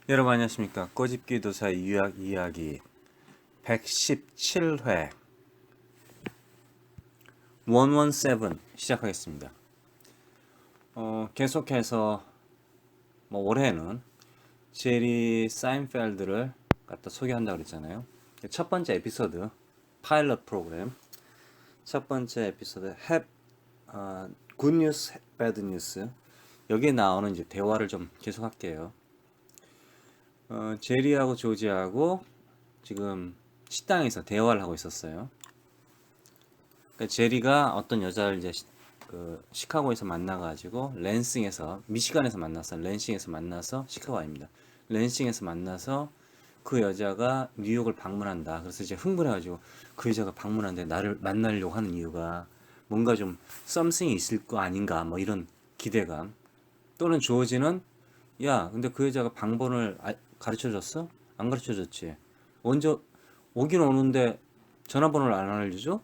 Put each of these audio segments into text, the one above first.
여러분 안녕하십니까. 꼬집기도사 유학 이야기 117회 117 시작하겠습니다. 계속해서 올해는 제리 사인펠드를 갖다 소개한다고 그랬잖아요. 첫 번째 에피소드 파일럿 프로그램 첫 번째 에피소드 굿 뉴스, 배드 뉴스 여기에 나오는 이제 대화를 좀 계속할게요. 제리하고 조지하고 지금 식당에서 대화를 하고 있었어요. 그러니까 제리가 어떤 여자를 이제 시카고에서 만나가지고 미시간에서 만나서 랜싱에서 만나서 시카고 아닙니다. 랜싱에서 만나서 그 여자가 뉴욕을 방문한다. 그래서 이제 흥분해가지고 그 여자가 방문한데 나를 만나려고 하는 이유가 뭔가 좀 썸씽이 있을 거 아닌가 뭐 이런 기대감. 또는 조지는 야 근데 그 여자가 방번을 가르쳐줬어? 안 가르쳐줬지. 언제 오긴 오는데 전화번호를 안 알려줘?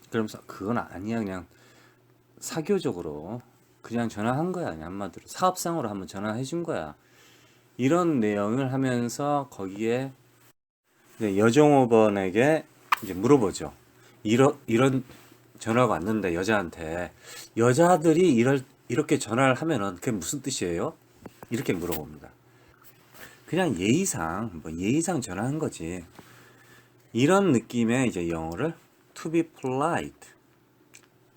그러면서 그건 아니야. 그냥 사교적으로 그냥 전화한 거야. 그냥 한마디로 사업상으로 한번 전화해 준 거야. 이런 내용을 하면서 거기에 이제 여종업원에게 이제 물어보죠. 이런 전화가 왔는데 여자한테 여자들이 이렇게 전화를 하면은 그게 무슨 뜻이에요? 이렇게 물어봅니다. 그냥 예의상 전화한 거지. 이런 느낌의 이제 영어를 to be polite,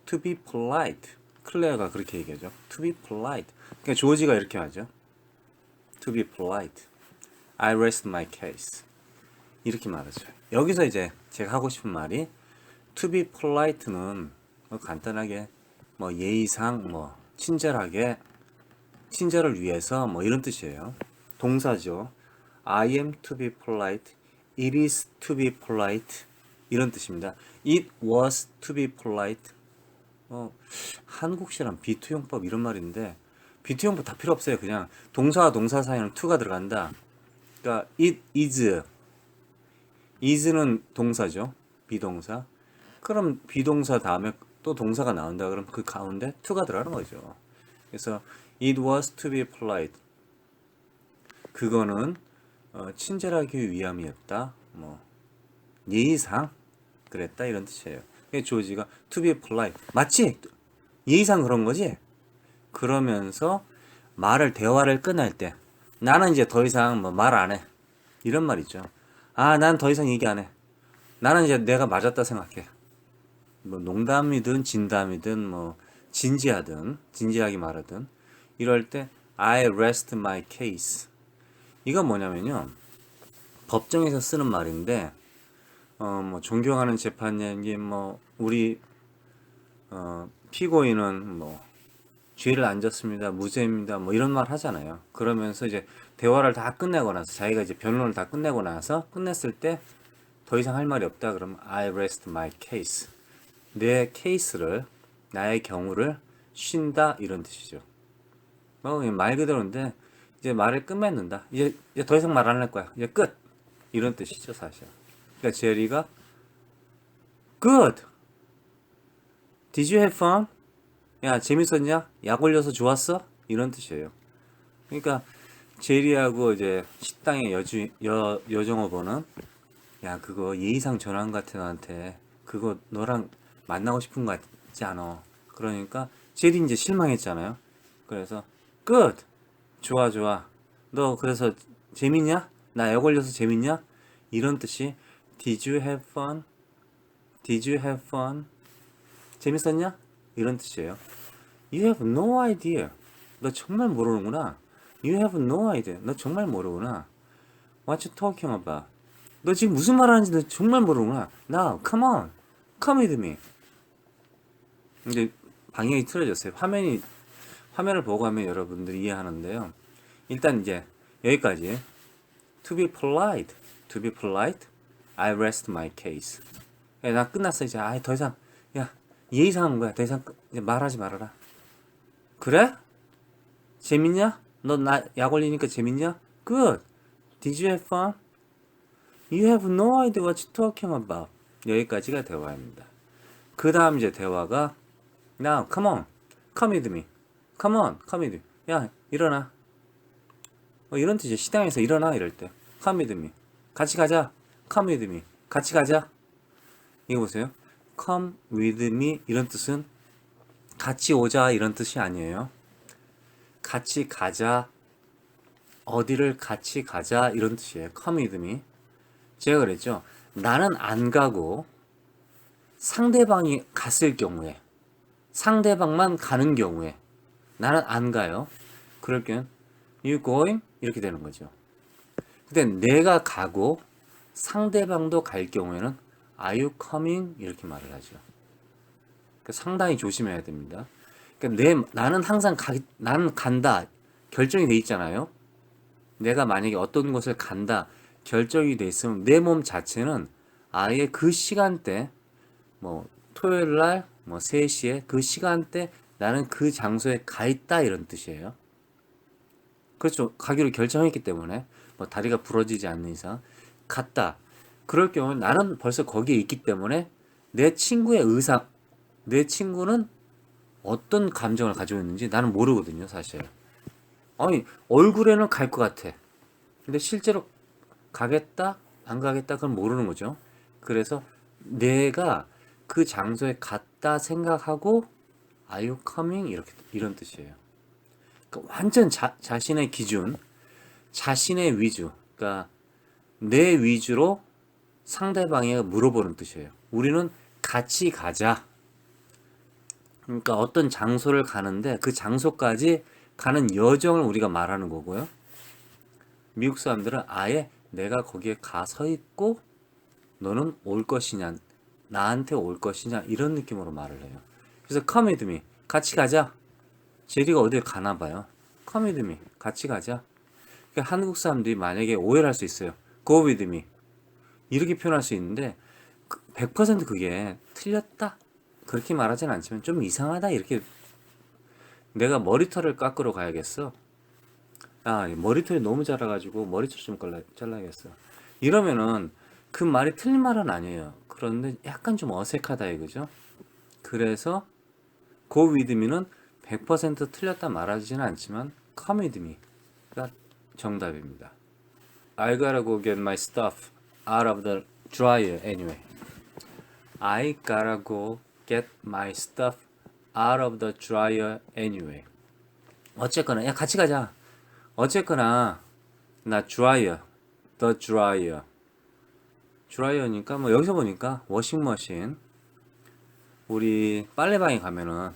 to be polite. 클레어가 그렇게 얘기하죠. to be polite. 그러니까 조지가 이렇게 하죠. to be polite. I rest my case. 이렇게 말하죠. 여기서 이제 제가 하고 싶은 말이 to be polite는 간단하게 예의상 친절을 위해서 이런 뜻이에요. 동사죠. I am to be polite. It is to be polite. 이런 뜻입니다. It was to be polite. 한국식이랑 비투용법 이런 말인데 비투용법 다 필요 없어요. 그냥 동사와 동사 사이에는 to가 들어간다. 그러니까 it is는 동사죠. 비동사. 그럼 비동사 다음에 또 동사가 나온다. 그럼 그 가운데 to가 들어가는 거죠. 그래서 it was to be polite. 그거는 친절하기 위함이었다. 예의상 그랬다 이런 뜻이에요. 조지가 to be polite. 맞지? 예의상 그런 거지? 그러면서 대화를 끝날 때 나는 이제 더 이상 말 안 해. 이런 말이죠. 난 더 이상 얘기 안 해. 나는 이제 내가 맞았다 생각해. 농담이든 진담이든 진지하게 말하든 이럴 때 I rest my case. 이건 뭐냐면요. 법정에서 쓰는 말인데 존경하는 재판장님 우리 피고인은 죄를 안 졌습니다. 무죄입니다. 이런 말 하잖아요. 그러면서 이제 대화를 다 끝내고 나서 자기가 이제 변론을 다 끝내고 나서 끝냈을 때 더 이상 할 말이 없다. 그러면 I rest my case. 내 케이스를 나의 경우를 쉰다 이런 뜻이죠. 말 그대로인데 이제 말을 끝맺는다. 이제 더 이상 말 안 할 거야. 이제 끝. 이런 뜻이죠, 사실. 그러니까 제리가 Good. Did you have fun? 야, 재밌었냐? 약 올려서 좋았어? 이런 뜻이에요. 그러니까 제리하고 이제 식당의 여종업원은 야, 그거 예의상 전화한 것 같아, 나한테. 그거 너랑 만나고 싶은 것 같지 않아. 그러니까 제리 이제 실망했잖아요. 그래서 Good. 좋아, 좋아. 너 그래서 재밌냐? 나 약 올려서 재밌냐? 이런 뜻이 Did you have fun? Did you have fun? 재밌었냐? 이런 뜻이에요. You have no idea. 너 정말 모르는구나. You have no idea. 너 정말 모르구나. What you talking about? 너 지금 무슨 말 하는지 너 정말 모르는구나. Now, come on. Come with me. 근데 방향이 틀어졌어요. 화면을 보고 하면 여러분들이 이해하는데요. 일단 이제 여기까지. To be polite. To be polite. I rest my case. 야, 나 끝났어 이제. 더 이상 야 예의상한 거야. 더 이상 이제 말하지 말아라. 그래? 재밌냐? 너 나 약 올리니까 재밌냐? Good. Did you have fun? You have no idea what you're talking about. 여기까지가 대화입니다. 그 다음 이제 대화가 Now, come on. Come with me. Come on. Come with me. 야, 일어나. 뭐 이런 뜻이에요. 식당에서 일어나 이럴 때 come with me 같이 가자. come with me 같이 가자. 이거 보세요. come with me 이런 뜻은 같이 오자 이런 뜻이 아니에요. 같이 가자, 어디를 같이 가자 이런 뜻이에요. come with me. 제가 그랬죠. 나는 안 가고 상대방이 갔을 경우에, 상대방만 가는 경우에 나는 안 가요. 그럴 경우는 you going? 이렇게 되는 거죠. 근데 내가 가고 상대방도 갈 경우에는 are you coming? 이렇게 말을 하죠. 그러니까 상당히 조심해야 됩니다. 그러니까 나는 항상 나는 간다 결정이 돼 있잖아요. 내가 만약에 어떤 곳을 간다 결정이 돼 있으면 내 몸 자체는 아예 그 시간대 뭐 토요일 날뭐 3시에 그 시간대 나는 그 장소에 가 있다 이런 뜻이에요. 그렇죠. 가기로 결정했기 때문에 뭐 다리가 부러지지 않는 이상 갔다. 그럴 경우는 나는 벌써 거기에 있기 때문에 내 친구의 의사, 내 친구는 어떤 감정을 가지고 있는지 나는 모르거든요, 사실. 아니, 얼굴에는 갈 것 같아. 근데 실제로 가겠다, 안 가겠다, 그건 모르는 거죠. 그래서 내가 그 장소에 갔다 생각하고 Are you coming? 이런 뜻이에요. 그러니까 완전 자신의 기준, 자신의 위주, 그러니까 내 위주로 상대방에게 물어보는 뜻이에요. 우리는 같이 가자. 그러니까 어떤 장소를 가는데 그 장소까지 가는 여정을 우리가 말하는 거고요. 미국 사람들은 아예 내가 거기에 가 서 있고 너는 올 것이냐, 나한테 올 것이냐 이런 느낌으로 말을 해요. 그래서 come with me, 같이 가자. 제리가 어딜 가나 봐요. come with me, 같이 가자. 그러니까 한국 사람들이 만약에 오해를 할 수 있어요. go with me 이렇게 표현할 수 있는데 100% 그게 틀렸다 그렇게 말하진 않지만 좀 이상하다 이렇게 내가 머리털을 깎으러 가야겠어. 아, 머리털이 너무 자라가지고 머리털 좀 잘라야겠어. 이러면은 그 말이 틀린 말은 아니에요. 그런데 약간 좀 어색하다 이거죠. 그래서 go with me는 100% 틀렸다 말하지는 않지만 come with me가 정답입니다. I gotta go get my stuff out of the dryer anyway. I gotta go get my stuff out of the dryer anyway. 어쨌거나 야 같이 가자. 어쨌거나 나 dryer, the dryer. 드라이어니까 뭐 여기서 보니까 워싱머신. 우리 빨래방에 가면은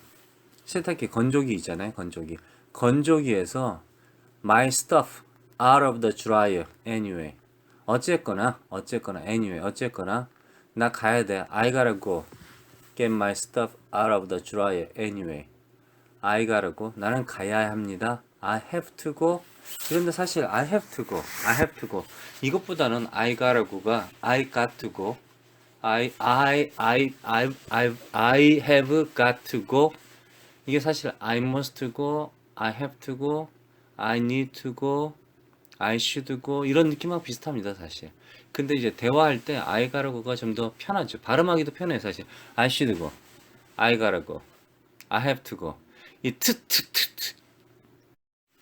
세탁기 건조기 있잖아요. 건조기에서 my stuff out of the dryer anyway. 어쨌거나 anyway. 나 가야 돼. I gotta go get my stuff out of the dryer anyway. I gotta go. 나는 가야 합니다. I have to go. 그런데 사실 I have to go. 이것보다는 I gotta go가 I got to go. I have got to go. 이게 사실 I must go, I have to go, I need to go, I should go 이런 느낌하고 비슷합니다, 사실. 근데 이제 대화할 때 I gotta go가 좀 더 편하죠. 발음하기도 편해요, 사실. I should go, I gotta go, I have to go. 이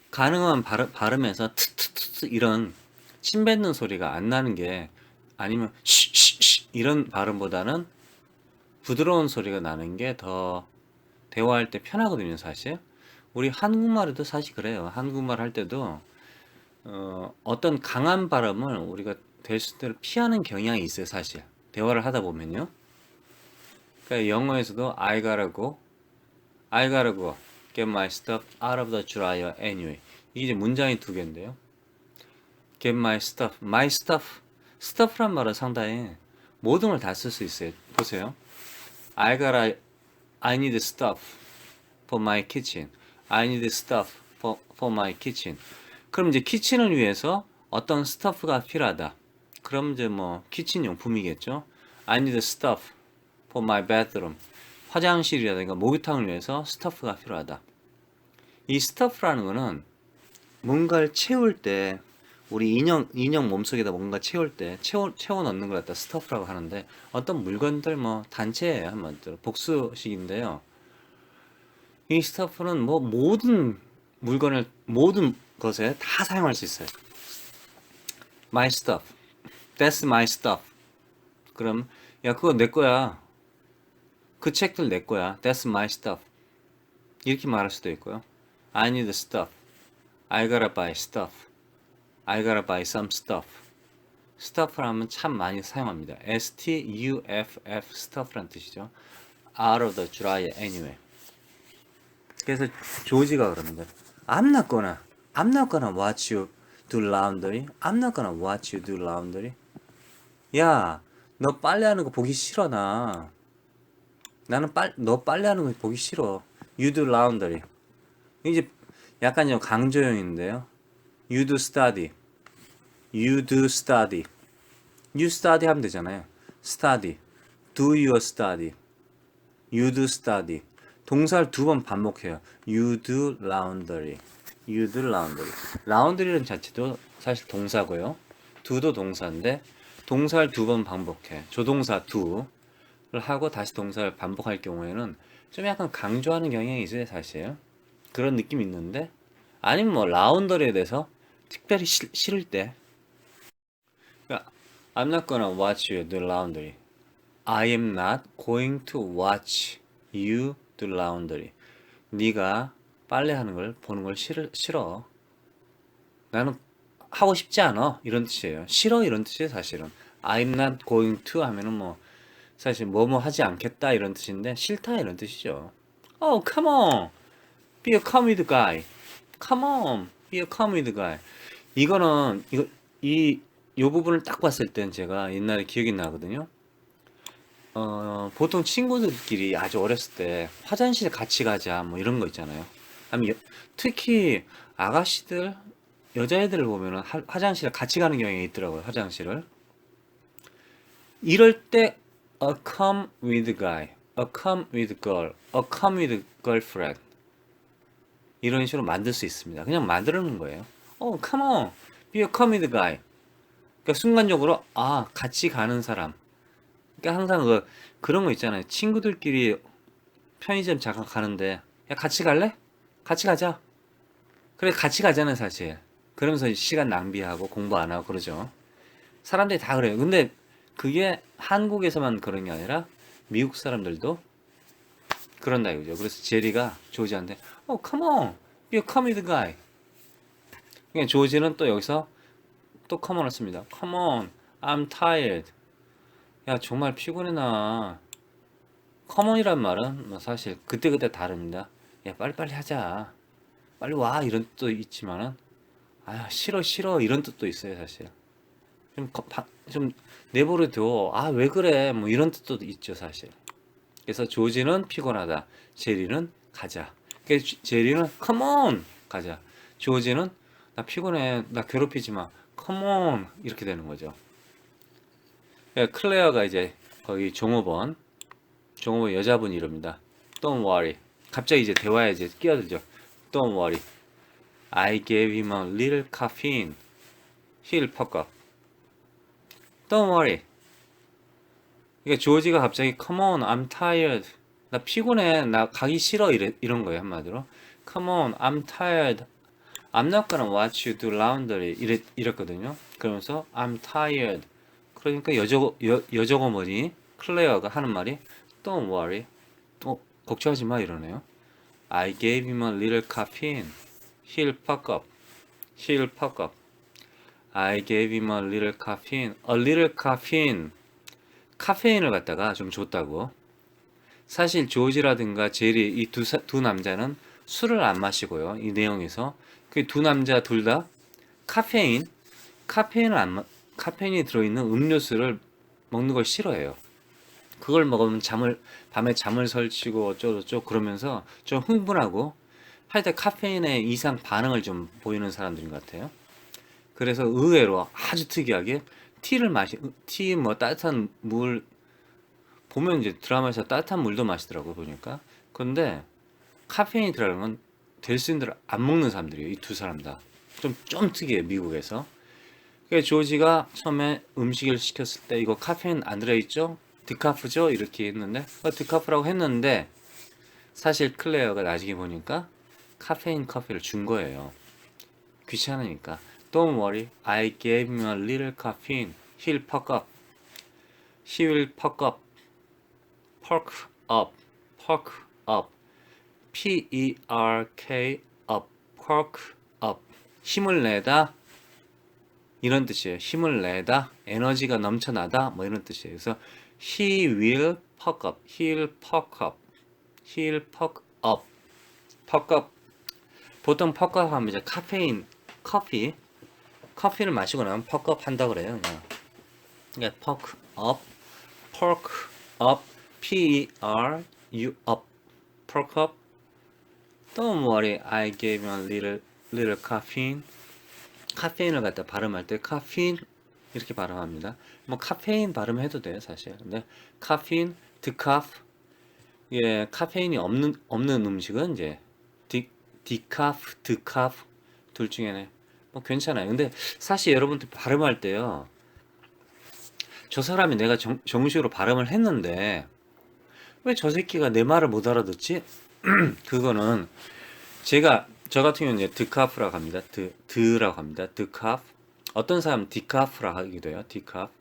가능한 발음에서 트트트 이런 침 뱉는 소리가 안 나는 게 아니면 쉬쉬쉬 이런 발음보다는 부드러운 소리가 나는 게 더 대화할 때 편하거든요, 사실. 우리 한국말에도 사실 그래요. 한국말 할 때도 어떤 강한 발음을 우리가 될 수 있도록 피하는 경향이 있어요, 사실. 대화를 하다 보면요. 그러니까 영어에서도 I gotta go, get my stuff out of the dryer anyway. 이게 이제 문장이 두 개인데요. get my stuff. stuff란 말은 상당히 모든 걸 다 쓸 수 있어요. 보세요. I need stuff for my kitchen. I need stuff for my kitchen. 그럼 이제 키친을 위해서 어떤 스타프가 필요하다. 그럼 이제 뭐 키친 용품이겠죠. I need stuff for my bedroom. 화장실이라든가 목욕탕을 위해서 스타프가 필요하다. 이 스타프라는 거는 뭔가를 채울 때 우리 인형 몸속에다 뭔가 채울 때 채워 넣는 걸 갖다 스타프라고 하는데 어떤 물건들 뭐 단체예요. 한번 복수식인데요. 이 스타프는 뭐 모든 물건을 모든 것에 다 사용할 수 있어요. My stuff. That's my stuff. 그럼 야 그거 내 거야. 그 책들 내 거야. That's my stuff. 이렇게 말할 수도 있고요. I need stuff. I gotta buy stuff. I gotta buy some stuff. stuff를 하면 참 많이 사용합니다. stuff, stuff란 뜻이죠. out of the dryer anyway. 그래서 조지가 그럽니다. I'm not gonna watch you do laundry. I'm not gonna watch you do laundry. 야, 너 빨래하는 거 보기 싫어 나. 나는 너 빨래하는 거 보기 싫어. You do laundry. 이제 약간 좀 강조형인데요. You do study. You do study. You study 하면 되잖아요. study. Do your study. You do study. 동사를 두 번 반복해요. You do laundry. You do laundry. laundry는 자체도 사실 동사고요. do도 동사인데 동사를 두 번 반복해. 조동사 do를 하고 다시 동사를 반복할 경우에는 좀 약간 강조하는 경향이 있어요, 사실. 그런 느낌이 있는데 아니면 뭐 라운더리에 대해서 특별히 싫을 때 그러니까, I'm not gonna watch you do laundry. I am not going to watch you do laundry. 네가 빨래하는 걸 보는 걸 싫어. 나는 하고 싶지 않아. 이런 뜻이에요. 싫어 이런 뜻이에요, 사실은. I'm not going to 하면은 뭐 사실 뭐뭐 하지 않겠다 이런 뜻인데 싫다 이런 뜻이죠. Oh, come on. Be a comedy guy. Come on. Be a comedy guy. 이거는 요 부분을 딱 봤을 땐 제가 옛날에 기억이 나거든요. 보통 친구들끼리 아주 어렸을 때 화장실에 같이 가자 뭐 이런 거 있잖아요. 아니면 특히 아가씨들 여자애들을 보면은 화장실에 같이 가는 경향이 있더라고요. 화장실을. 이럴 때 a come with guy, a come with girl, a come with girlfriend 이런 식으로 만들 수 있습니다. 그냥 만드는 거예요. come on, be a come with guy. 그러니까 순간적으로 같이 가는 사람. 그러니까 항상 그런 거 있잖아요. 친구들끼리 편의점 잠깐 가는데 야 같이 갈래? 같이 가자. 그래 같이 가잖아요, 사실. 그러면서 시간 낭비하고 공부 안 하고 그러죠. 사람들이 다 그래요. 근데 그게 한국에서만 그런 게 아니라 미국 사람들도 그런다 이거죠. 그래서 제리가 조지한테 come on, be a come with guy. 그러니까 조지는 또 여기서 또 come on을 씁니다. come on, I'm tired. 야 정말 피곤해 나. come on이란 말은 뭐 사실 그때그때 다릅니다. 야 빨리빨리 하자. 빨리 와 이런 뜻도 있지만은 싫어 이런 뜻도 있어요, 사실. 좀 내버려둬. 왜 그래? 뭐 이런 뜻도 있죠, 사실. 그래서 조지는 피곤하다. 제리는 가자. 그래서 제리는 come on 가자. 조지는 나 피곤해. 나 괴롭히지 마. come on 이렇게 되는 거죠. 클레어가 이제 거기 종업원 여자분 이름입니다. Don't worry. 갑자기 이제 대화에 이제 끼어들죠. Don't worry. I gave him a little caffeine. He'll perk up. Don't worry. 그러니까 조지가 갑자기 Come on, I'm tired. 나 피곤해. 나 가기 싫어. 이런 거예요, 한마디로. Come on, I'm tired. I'm not gonna watch you do laundry. 이랬거든요. 그러면서 I'm tired. 그러니까 여종어머니 클레어가 하는 말이 Don't worry. 걱정하지 마 이러네요. I gave him a little caffeine. He'll perk up. He'll perk up. I gave him a little caffeine. A little caffeine. 카페인을 갖다가 좀 줬다고. 사실 조지라든가 제리 이 두 남자는 술을 안 마시고요. 이 내용에서 그 두 남자 둘 다 카페인이 들어있는 음료수를 먹는 걸 싫어해요. 그걸 먹으면 밤에 잠을 설치고 어쩌고저쩌고 그러면서 좀 흥분하고 할 때 카페인에 이상 반응을 좀 보이는 사람들인 것 같아요. 그래서 의외로 아주 특이하게 티 뭐 따뜻한 물 보면 이제 드라마에서 따뜻한 물도 마시더라고 보니까. 근데 카페인이 들어가는 건 델스인들 안 먹는 사람들이에요. 이 두 사람 다. 좀 특이해요, 미국에서. 그래서 조지가 처음에 음식을 시켰을 때 이거 카페인 안 들어있죠? 디카프죠? 이렇게 했는데 디카프라고 했는데 사실 클레어가 나중에 보니까 카페인 커피를 준 거예요. 귀찮으니까. Don't worry, I gave him a little caffeine. He'll perk up. He will perk up. Perk up. Perk up. P-E-R-K up. perk up. 힘을 내다. 이런 뜻이에요. 힘을 내다. 에너지가 넘쳐나다. 뭐 이런 뜻이에요. 그래서 he will perk up. He'll perk up. He'll perk up. perk up. 보통 perk up 하면 이제 카페인, 커피를 마시고 나면 perk up 한다 그래요. 그냥. 그러니까 perk up. perk up. P-E-R-U up. perk up. Don't worry, I gave you a little caffeine. 카페인을 갖다 발음할 때 카페인 이렇게 발음합니다. 뭐 카페인 발음해도 돼요, 사실. 근데 카페인, 드카프, 예, 카페인이 없는 음식은 이제 디카프, 드카프 둘 중에는 뭐 괜찮아요. 근데 사실 여러분들 발음할 때요, 저 사람이 내가 정식으로 발음을 했는데 왜 저 새끼가 내 말을 못 알아듣지? 그거는 저 같은 경우는 이제 드카프라고 합니다. 드라고 합니다. 드카프. 어떤 사람은 디카프라 하기도 해요. 디카프.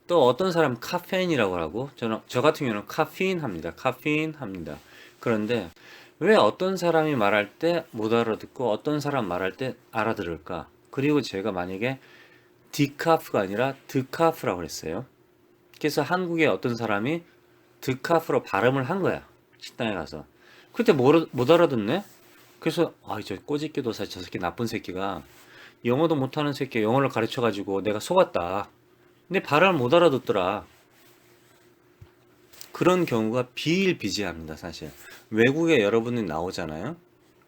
또 어떤 사람은 카페인이라고 하고, 저 같은 경우는 카페인 합니다. 카페인 합니다. 그런데 왜 어떤 사람이 말할 때 못 알아듣고 어떤 사람 말할 때 알아들을까? 그리고 제가 만약에 디카프가 아니라 드카프라고 그랬어요. 그래서 한국에 어떤 사람이 드카프로 발음을 한 거야. 식당에 가서. 그때 못 알아듣네? 그래서 저 꼬집기도사 저 새끼 나쁜 새끼가 영어도 못하는 새끼 영어를 가르쳐가지고 내가 속았다. 근데 발음을 못 알아듣더라. 그런 경우가 비일비재합니다. 사실 외국에 여러분이 나오잖아요.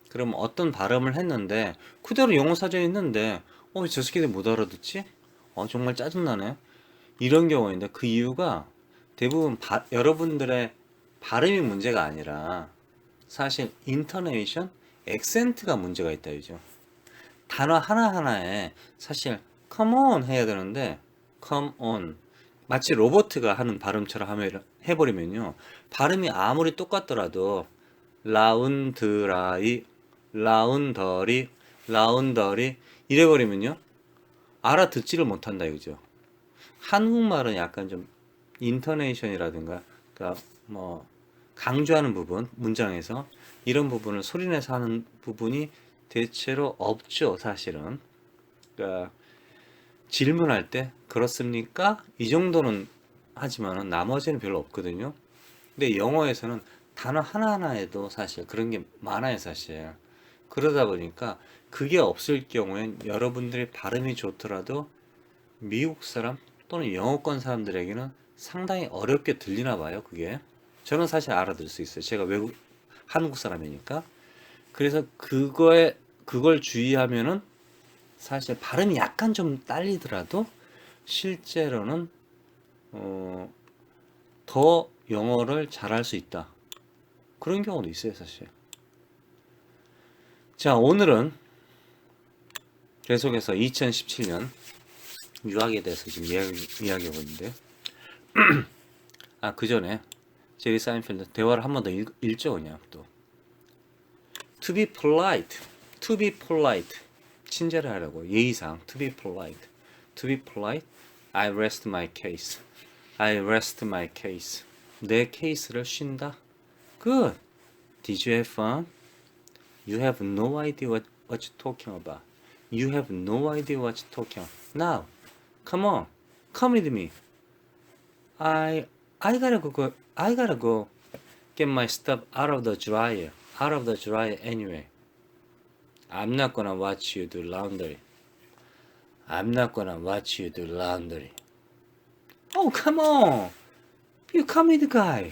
그럼 어떤 발음을 했는데 그대로 영어 사전에 있는데 저 새끼들 못 알아듣지? 정말 짜증나네. 이런 경우인데 그 이유가 대부분 여러분들의 발음이 문제가 아니라 사실 인터네이션, 액센트가 문제가 있다 이죠. 단어 하나하나에 사실 come on 해야 되는데 come on 마치 로버트가 하는 발음처럼 해버리면요, 발음이 아무리 똑같더라도 라운드라이, 라운더리, 라운더리 이래버리면요 알아듣지를 못한다 이거죠. 한국말은 약간 좀 인터네이션이라든가 그러니까 뭐 강조하는 부분, 문장에서 이런 부분을 소리내서 하는 부분이 대체로 없죠, 사실은. 그러니까 질문할 때 그렇습니까? 이 정도는 하지만은 나머지는 별로 없거든요. 근데 영어에서는 단어 하나하나에도 사실 그런 게 많아요, 사실. 그러다 보니까 그게 없을 경우엔 여러분들의 발음이 좋더라도 미국 사람 또는 영어권 사람들에게는 상당히 어렵게 들리나 봐요, 그게. 저는 사실 알아들 수 있어요. 제가 한국 사람이니까. 그래서 그걸 주의하면은 사실 발음이 약간 좀 딸리더라도 실제로는 더 영어를 잘할 수 있다. 그런 경우도 있어요, 사실. 자, 오늘은 계속해서 2017년 유학에 대해서 지금 이야기해 보는데, 그 전에 제리 사인펠드 대화를 한 번 더 읽죠, 그냥 또. To be polite, to be polite. 친절히 하라고, 예의상. To be polite, to be polite. I rest my case, I rest my case. 내 케이스를 쉰다. Good. Did you have fun? You have no idea what you're talking about. You have no idea what you're talking about. Now, come on, come with me. I gotta go get my stuff out of the dryer anyway. I'm not gonna watch you do laundry. I'm not gonna watch you do laundry. Oh, come on. You come with the guy.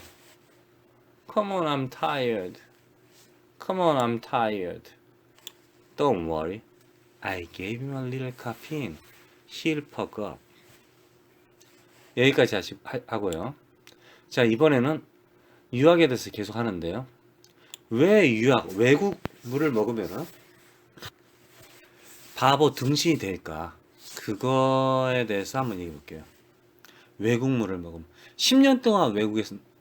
Come on, I'm tired. Come on, I'm tired. Don't worry. I gave him a little caffeine. He'll perk up. 여기까지 하고요. 자, 이번에는 유학에 대해서 계속 하는데요. 왜 외국 물을 먹으면 바보 등신이 될까? 그거에 대해서 한번 얘기해 볼게요. 외국 물을 먹으면 10년 동안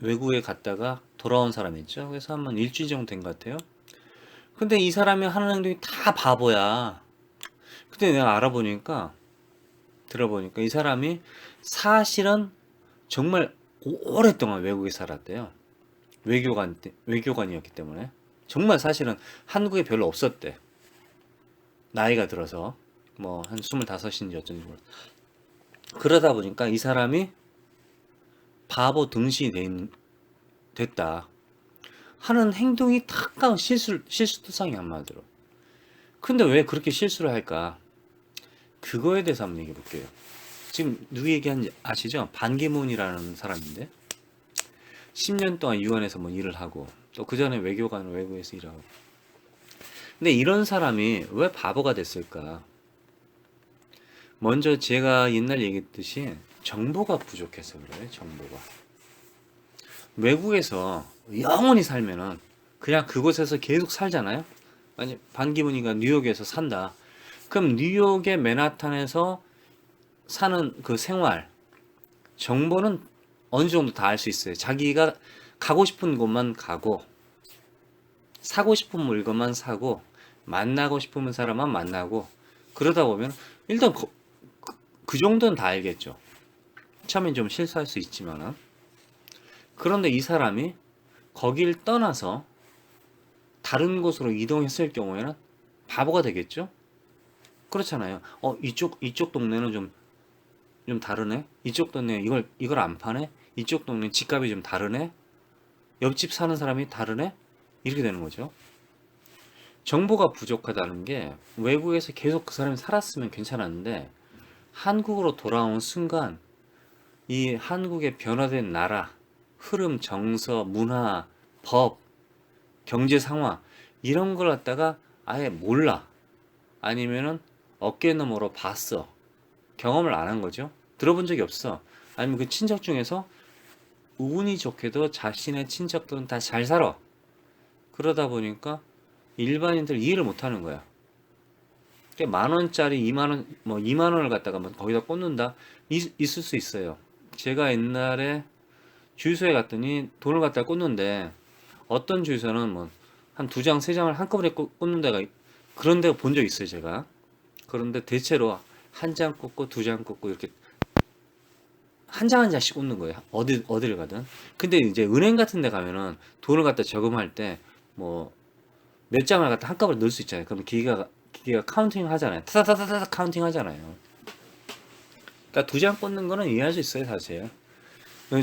외국에 갔다가 돌아온 사람이 있죠. 그래서 한번 일주일 정도 된 것 같아요. 근데 이 사람이 하는 행동이 다 바보야. 그때 내가 알아보니까 들어보니까 이 사람이 사실은 정말 오랫동안 외국에 살았대요. 외교관이었기 때문에 정말 사실은 한국에 별로 없었대. 나이가 들어서 뭐 한 25인지 어쩐지 몰라. 그러다 보니까 이 사람이 바보 등신이 됐다 하는 행동이 탁 실수투성이 한마디로. 근데 왜 그렇게 실수를 할까? 그거에 대해서 한번 얘기해 볼게요. 지금 누구 얘기하는지 아시죠? 반기문이라는 사람인데 10년 동안 유엔에서 뭐 일을 하고 또 그 전에 외교관으로 외국에서 일하고. 근데 이런 사람이 왜 바보가 됐을까? 먼저 제가 옛날 얘기했듯이 정보가 부족해서 그래요. 정보가. 외국에서 영원히 살면은 그냥 그곳에서 계속 살잖아요. 아니 반기문이가 뉴욕에서 산다. 그럼 뉴욕의 맨하탄에서 사는 그 생활 정보는 어느 정도 다 알 수 있어요. 자기가 가고 싶은 곳만 가고 사고 싶은 물건만 사고 만나고 싶은 사람만 만나고 그러다 보면 일단 그 정도는 다 알겠죠. 처음엔 좀 실수할 수 있지만은. 그런데 이 사람이 거길 떠나서 다른 곳으로 이동했을 경우에는 바보가 되겠죠? 그렇잖아요. 이쪽 동네는 좀 다르네? 이쪽 동네 이걸 안 파네? 이쪽 동네 집값이 좀 다르네? 옆집 사는 사람이 다르네? 이렇게 되는 거죠. 정보가 부족하다는 게 외국에서 계속 그 사람이 살았으면 괜찮았는데 한국으로 돌아온 순간 이 한국의 변화된 나라, 흐름, 정서, 문화, 법, 경제 상황 이런 걸 갖다가 아예 몰라. 아니면은 어깨 너머로 봤어. 경험을 안 한 거죠. 들어본 적이 없어. 아니면 그 친척 중에서 운이 좋게도 자신의 친척들은 다 잘 살아. 그러다 보니까 일반인들 이해를 못 하는 거야. 만 원짜리 2만 원, 뭐 2만 원을 갖다가 뭐 거기다 꽂는다? 있을 수 있어요. 제가 옛날에 주유소에 갔더니 돈을 갖다가 꽂는데 어떤 주유소는 뭐 한 두 장, 세 장을 한꺼번에 꽂는 데가 그런 데가 본 적 있어요, 제가. 그런데 대체로 한 장 꽂고 두 장 꽂고 이렇게 한 장 한 장씩 꽂는 거예요. 어디를 가든. 근데 이제 은행 같은 데 가면은 돈을 갖다 저금할 때 뭐 몇 장을 갖다 한꺼번에 넣을 수 있잖아요. 그럼 기계가 카운팅 하잖아요. 타다다다다 카운팅 하잖아요. 그러니까 두 장 꽂는 거는 이해할 수 있어요, 사실.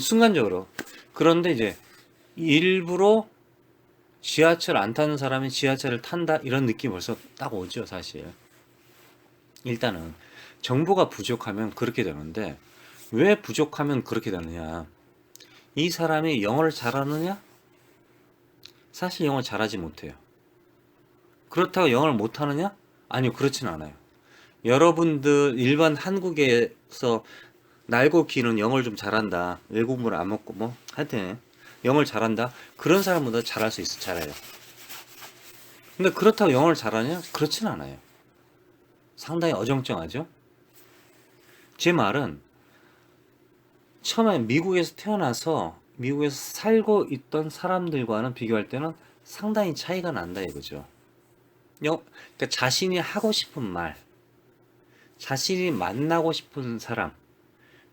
순간적으로. 그런데 이제 일부러 지하철 안 타는 사람이 지하철을 탄다 이런 느낌이 벌써 딱 오죠, 사실. 일단은 정보가 부족하면 그렇게 되는데 왜 부족하면 그렇게 되느냐? 이 사람이 영어를 잘하느냐? 사실 영어 잘하지 못해요. 그렇다고 영어를 못하느냐? 아니요, 그렇진 않아요. 여러분들 일반 한국에서 날고 기는 영어를 좀 잘한다. 외국문을 안 먹고 뭐 하여튼 영어를 잘한다. 그런 사람보다 잘할 수 있어, 잘해요. 근데 그렇다고 영어를 잘하냐? 그렇진 않아요. 상당히 어정쩡하죠. 제 말은 처음에 미국에서 태어나서 미국에서 살고 있던 사람들과는 비교할 때는 상당히 차이가 난다 이거죠. 그러니까 자신이 하고 싶은 말, 자신이 만나고 싶은 사람,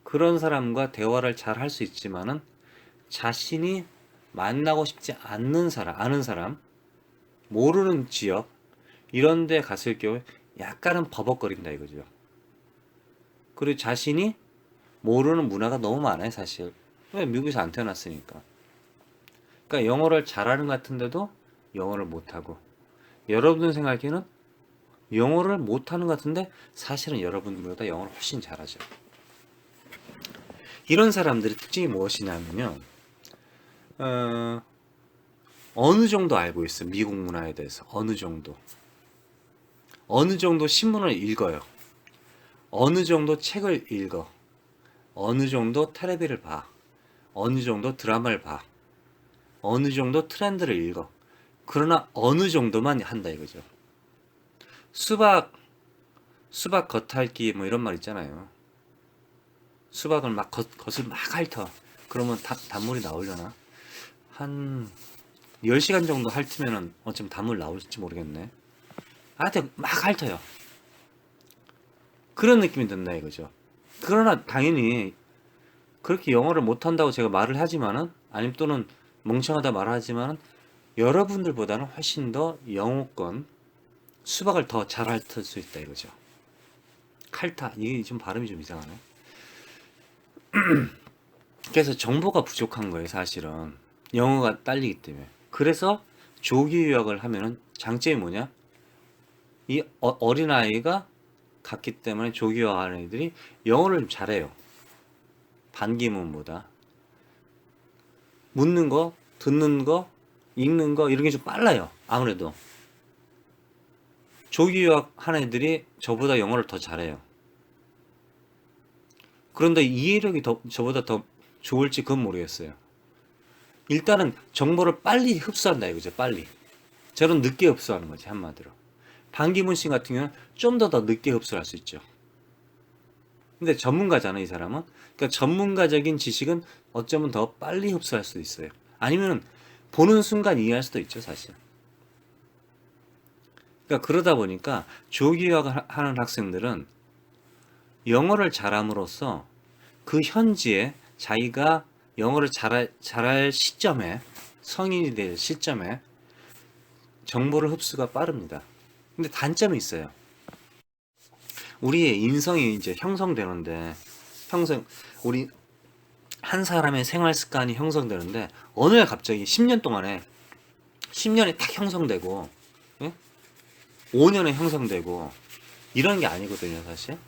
그런 사람과 대화를 잘 할 수 있지만은 자신이 만나고 싶지 않는 사람, 아는 사람, 모르는 지역 이런 데 갔을 경우에 약간은 버벅거린다 이거죠. 그리고 자신이 모르는 문화가 너무 많아요, 사실. 왜 미국에서 안 태어났으니까. 그러니까 영어를 잘하는 것 같은데도 영어를 못하고 여러분 생각에는 영어를 못하는 것 같은데 사실은 여러분들보다 영어를 훨씬 잘하죠. 이런 사람들의 특징이 무엇이냐면요. 어느 정도 알고 있어요. 미국 문화에 대해서. 어느 정도. 어느 정도 신문을 읽어요. 어느 정도 책을 읽어. 어느 정도 텔레비를 봐. 어느 정도 드라마를 봐. 어느 정도 트렌드를 읽어. 그러나 어느 정도만 한다 이거죠. 수박 겉핥기 뭐 이런 말 있잖아요. 수박을 막 겉을 막 핥어. 그러면 단물이 나오려나? 한 10시간 정도 핥으면은 어쩜 단물 나올지 모르겠네. 하여튼 막 핥어요. 그런 느낌이 든다 이거죠. 그러나 당연히 그렇게 영어를 못한다고 제가 말을 하지만은, 아니면 또는 멍청하다 말하지만은, 여러분들보다는 훨씬 더 영어권 수박을 더 잘할 수 있다 이거죠. 칼타, 이게 좀 발음이 좀 이상하네. 그래서 정보가 부족한 거예요 사실은, 영어가 딸리기 때문에. 그래서 조기 유학을 하면은 장점이 뭐냐, 이 어린아이가 갔기 때문에 조기 유학하는 애들이 영어를 좀 잘해요. 반기문보다 묻는 거, 듣는 거, 읽는 거 이런 게 좀 빨라요. 아무래도 조기 유학 하는 애들이 저보다 영어를 더 잘해요. 그런데 이해력이 저보다 더 좋을지 그건 모르겠어요. 일단은 정보를 빨리 흡수한다 이거죠. 빨리. 저는 늦게 흡수하는 거지 한마디로. 반기문 씨 같은 경우는 좀 더 늦게 흡수할 수 있죠. 근데 전문가잖아 이 사람은. 그러니까 전문가적인 지식은 어쩌면 더 빨리 흡수할 수도 있어요. 아니면 보는 순간 이해할 수도 있죠 사실. 그러니까 그러다 보니까 조기 유학을 하는 학생들은 영어를 잘함으로써 그 현지에 자기가 영어를 잘할 시점에, 성인이 될 시점에 정보를 흡수가 빠릅니다. 근데 단점이 있어요. 우리의 인성이 이제 형성되는데, 우리 한 사람의 생활 습관이 형성되는데, 어느 날 갑자기 10년 동안에, 10년이 딱 형성되고, 예? 5년에 형성되고, 이런 게 아니거든요, 사실.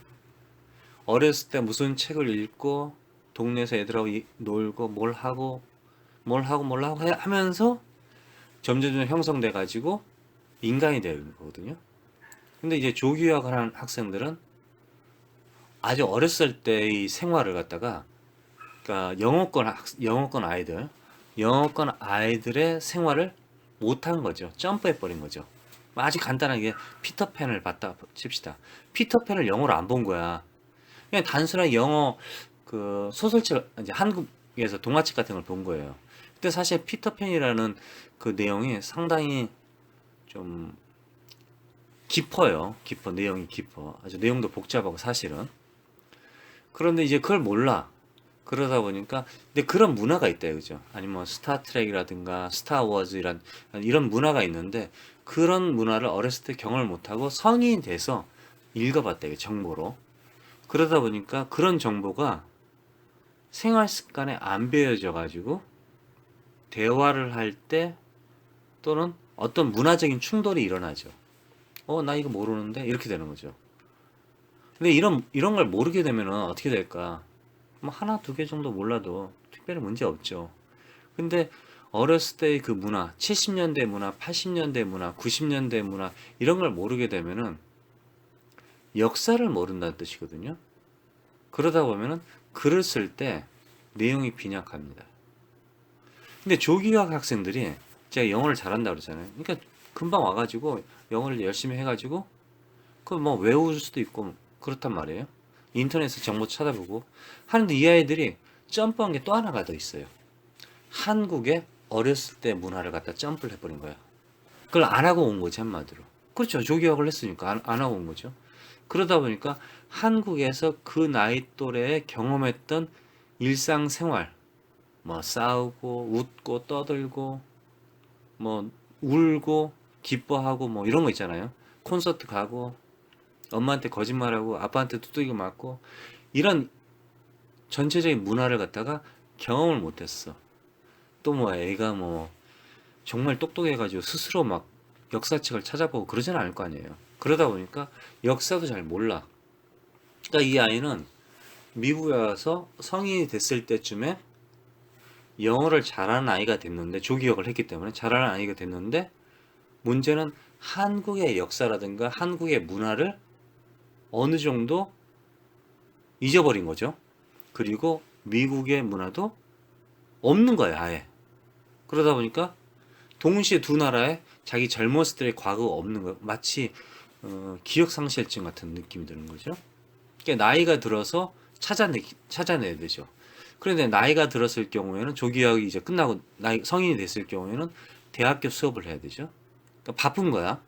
어렸을 때 무슨 책을 읽고, 동네에서 애들하고 놀고, 뭘 하고 하면서 점점 형성돼 가지고 인간이 되는 거거든요. 근데 이제 조기 유학을 하는 학생들은 아주 어렸을 때의 생활을 갖다가, 그러니까 영어권 아이들의 생활을 못한 거죠. 점프해 버린 거죠. 아주 간단하게 피터팬을 봤다 칩시다. 피터팬을 영어로 안 본 거야. 그냥 단순한 영어 그 소설책, 이제 한국에서 동화책 같은 걸 본 거예요. 근데 사실 피터팬이라는 그 내용이 상당히 좀 깊어요. 내용이 깊어. 아주 내용도 복잡하고 사실은. 그런데 이제 그걸 몰라. 그러다 보니까, 근데 그런 문화가 있다 그죠? 아니면 뭐 스타트rek이라든가 스타워즈 이런 문화가 있는데, 그런 문화를 어렸을 때 경험을 못하고 성인이 돼서 읽어봤다 이게 정보로. 그러다 보니까 그런 정보가 생활 습관에 안 배어져 가지고 대화를 할 때 또는 어떤 문화적인 충돌이 일어나죠. 나 이거 모르는데 이렇게 되는 거죠. 근데 이런 걸 모르게 되면은 어떻게 될까? 뭐 하나 두 개 정도 몰라도 특별히 문제 없죠. 근데 어렸을 때의 그 문화, 70년대 문화, 80년대 문화, 90년대 문화 이런 걸 모르게 되면은 역사를 모른다는 뜻이거든요. 그러다 보면은 글을 쓸 때 내용이 빈약합니다. 근데 조기학 학생들이, 제가 영어를 잘한다 그러잖아요. 그러니까 금방 와가지고 영어를 열심히 해가지고 그 뭐 외울 수도 있고 그렇단 말이에요. 인터넷에서 정보 찾아보고 하는데, 이 아이들이 점프한 게 또 하나가 더 있어요. 한국의 어렸을 때 문화를 갖다 점프를 해버린 거야. 그걸 안 하고 온 거지 한마디로. 그렇죠. 조기학을 했으니까 안 하고 온 거죠. 그러다 보니까 한국에서 그 나이 또래에 경험했던 일상생활, 뭐 싸우고 웃고 떠들고 뭐 울고 기뻐하고 뭐 이런 거 있잖아요. 콘서트 가고 엄마한테 거짓말하고 아빠한테 두들겨 맞고, 이런 전체적인 문화를 갖다가 경험을 못했어. 또 뭐 애가 뭐 정말 똑똑해가지고 스스로 막 역사책을 찾아보고 그러진 않을 거 아니에요. 그러다 보니까 역사도 잘 몰라. 그러니까 이 아이는 미국에 와서 성인이 됐을 때쯤에 영어를 잘하는 아이가 됐는데, 조기역을 했기 때문에 잘하는 아이가 됐는데, 문제는 한국의 역사라든가 한국의 문화를 어느 정도 잊어버린 거죠. 그리고 미국의 문화도 없는 거예요, 아예. 그러다 보니까 동시에 두 나라에 자기 젊었을 때의 과거가 없는 거예요. 마치 기억상실증 같은 느낌이 드는 거죠. 그러니까 나이가 들어서 찾아내야 되죠. 그런데 나이가 들었을 경우에는, 조기학이 이제 끝나고 성인이 됐을 경우에는 대학교 수업을 해야 되죠. 그러니까 바쁜 거야.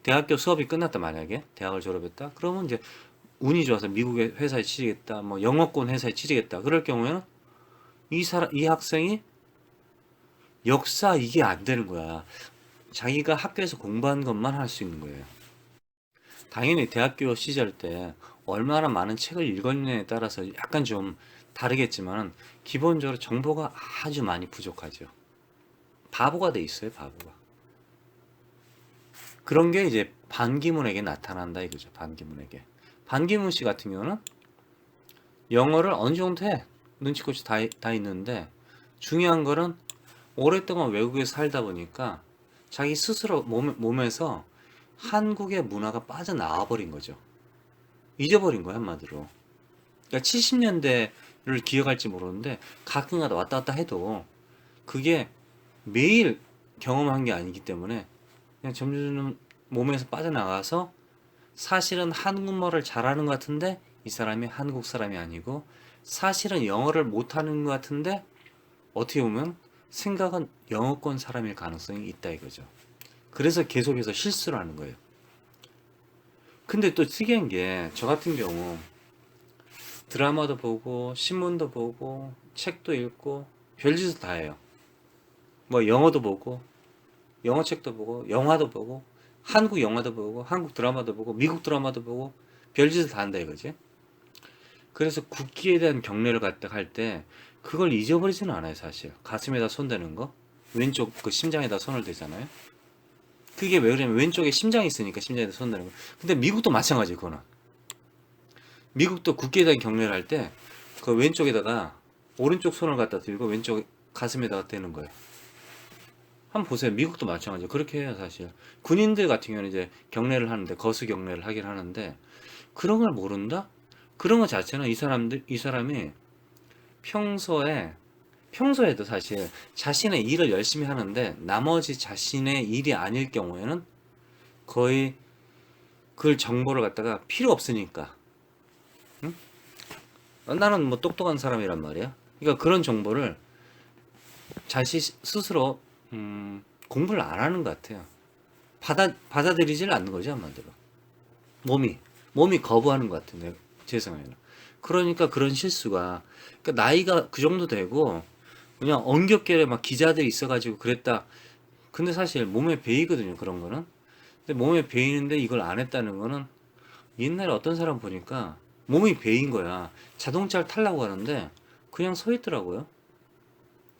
대학교 수업이 끝났다 만약에 대학을 졸업했다. 그러면 이제 운이 좋아서 미국의 회사에 취직했다, 뭐 영어권 회사에 취직했다. 그럴 경우에는 이 학생이 역사 이게 안 되는 거야. 자기가 학교에서 공부한 것만 할 수 있는 거예요. 당연히 대학교 시절 때 얼마나 많은 책을 읽었느냐에 따라서 약간 좀 다르겠지만 기본적으로 정보가 아주 많이 부족하죠. 바보가 돼 있어요, 바보가. 그런 게 이제 반기문에게 나타난다 이거죠. 반기문에게. 반기문 씨 같은 경우는 영어를 어느 정도 해. 눈치껏이 다 있는데 중요한 거는 오랫동안 외국에 살다 보니까 자기 스스로 몸에서 한국의 문화가 빠져나와 버린 거죠. 잊어버린 거야, 한마디로. 그러니까 70년대를 기억할지 모르는데 가끔가다 왔다 갔다 해도 그게 매일 경험한 게 아니기 때문에 그냥 점점 몸에서 빠져나가서 사실은 한국말을 잘하는 것 같은데 이 사람이 한국 사람이 아니고 사실은 영어를 못하는 것 같은데 어떻게 보면 생각은 영어권 사람일 가능성이 있다 이거죠. 그래서 계속해서 실수를 하는 거예요. 근데 또 특이한 게 저 같은 경우 드라마도 보고 신문도 보고 책도 읽고 별짓을 다 해요. 뭐 영어도 보고 영어 책도 보고 영화도 보고 한국 영화도 보고 한국 드라마도 보고 미국 드라마도 보고 별짓을 다 한다 이거지. 그래서 국기에 대한 경례를 갖다 할 때 그걸 잊어버리지는 않아요 사실. 가슴에다 손 대는 거 왼쪽 그 심장에다 손을 대잖아요. 그게 왜 그러냐면 왼쪽에 심장이 있으니까 심장에다 손 대는 거. 근데 미국도 마찬가지 그거는. 미국도 국기에 대한 경례를 할 때 그 왼쪽에다가 오른쪽 손을 갖다 들고 왼쪽 가슴에다가 대는 거예요. 한번 보세요. 미국도 마찬가지예요. 그렇게 해요, 사실. 군인들 같은 경우는 이제 경례를 하는데, 거수 경례를 하긴 하는데, 그런 걸 모른다? 그런 것 자체는 이 사람이 평소에도 사실 자신의 일을 열심히 하는데, 나머지 자신의 일이 아닐 경우에는 거의 그 정보를 갖다가 필요 없으니까. 응? 나는 뭐 똑똑한 사람이란 말이야. 그러니까 그런 정보를 자신 스스로 공부를 안 하는 것 같아요. 받아들이질 않는 거죠, 한마디로. 몸이 거부하는 것 같은데, 제 생각에는. 그러니까 그런 실수가, 그러니까 나이가 그 정도 되고, 그냥 엉겹결에 막 기자들이 있어가지고 그랬다. 근데 사실 몸에 배이거든요, 그런 거는. 근데 몸에 배이는데 이걸 안 했다는 거는 옛날에 어떤 사람 보니까 몸이 배인 거야. 자동차를 타려고 하는데 그냥 서 있더라고요.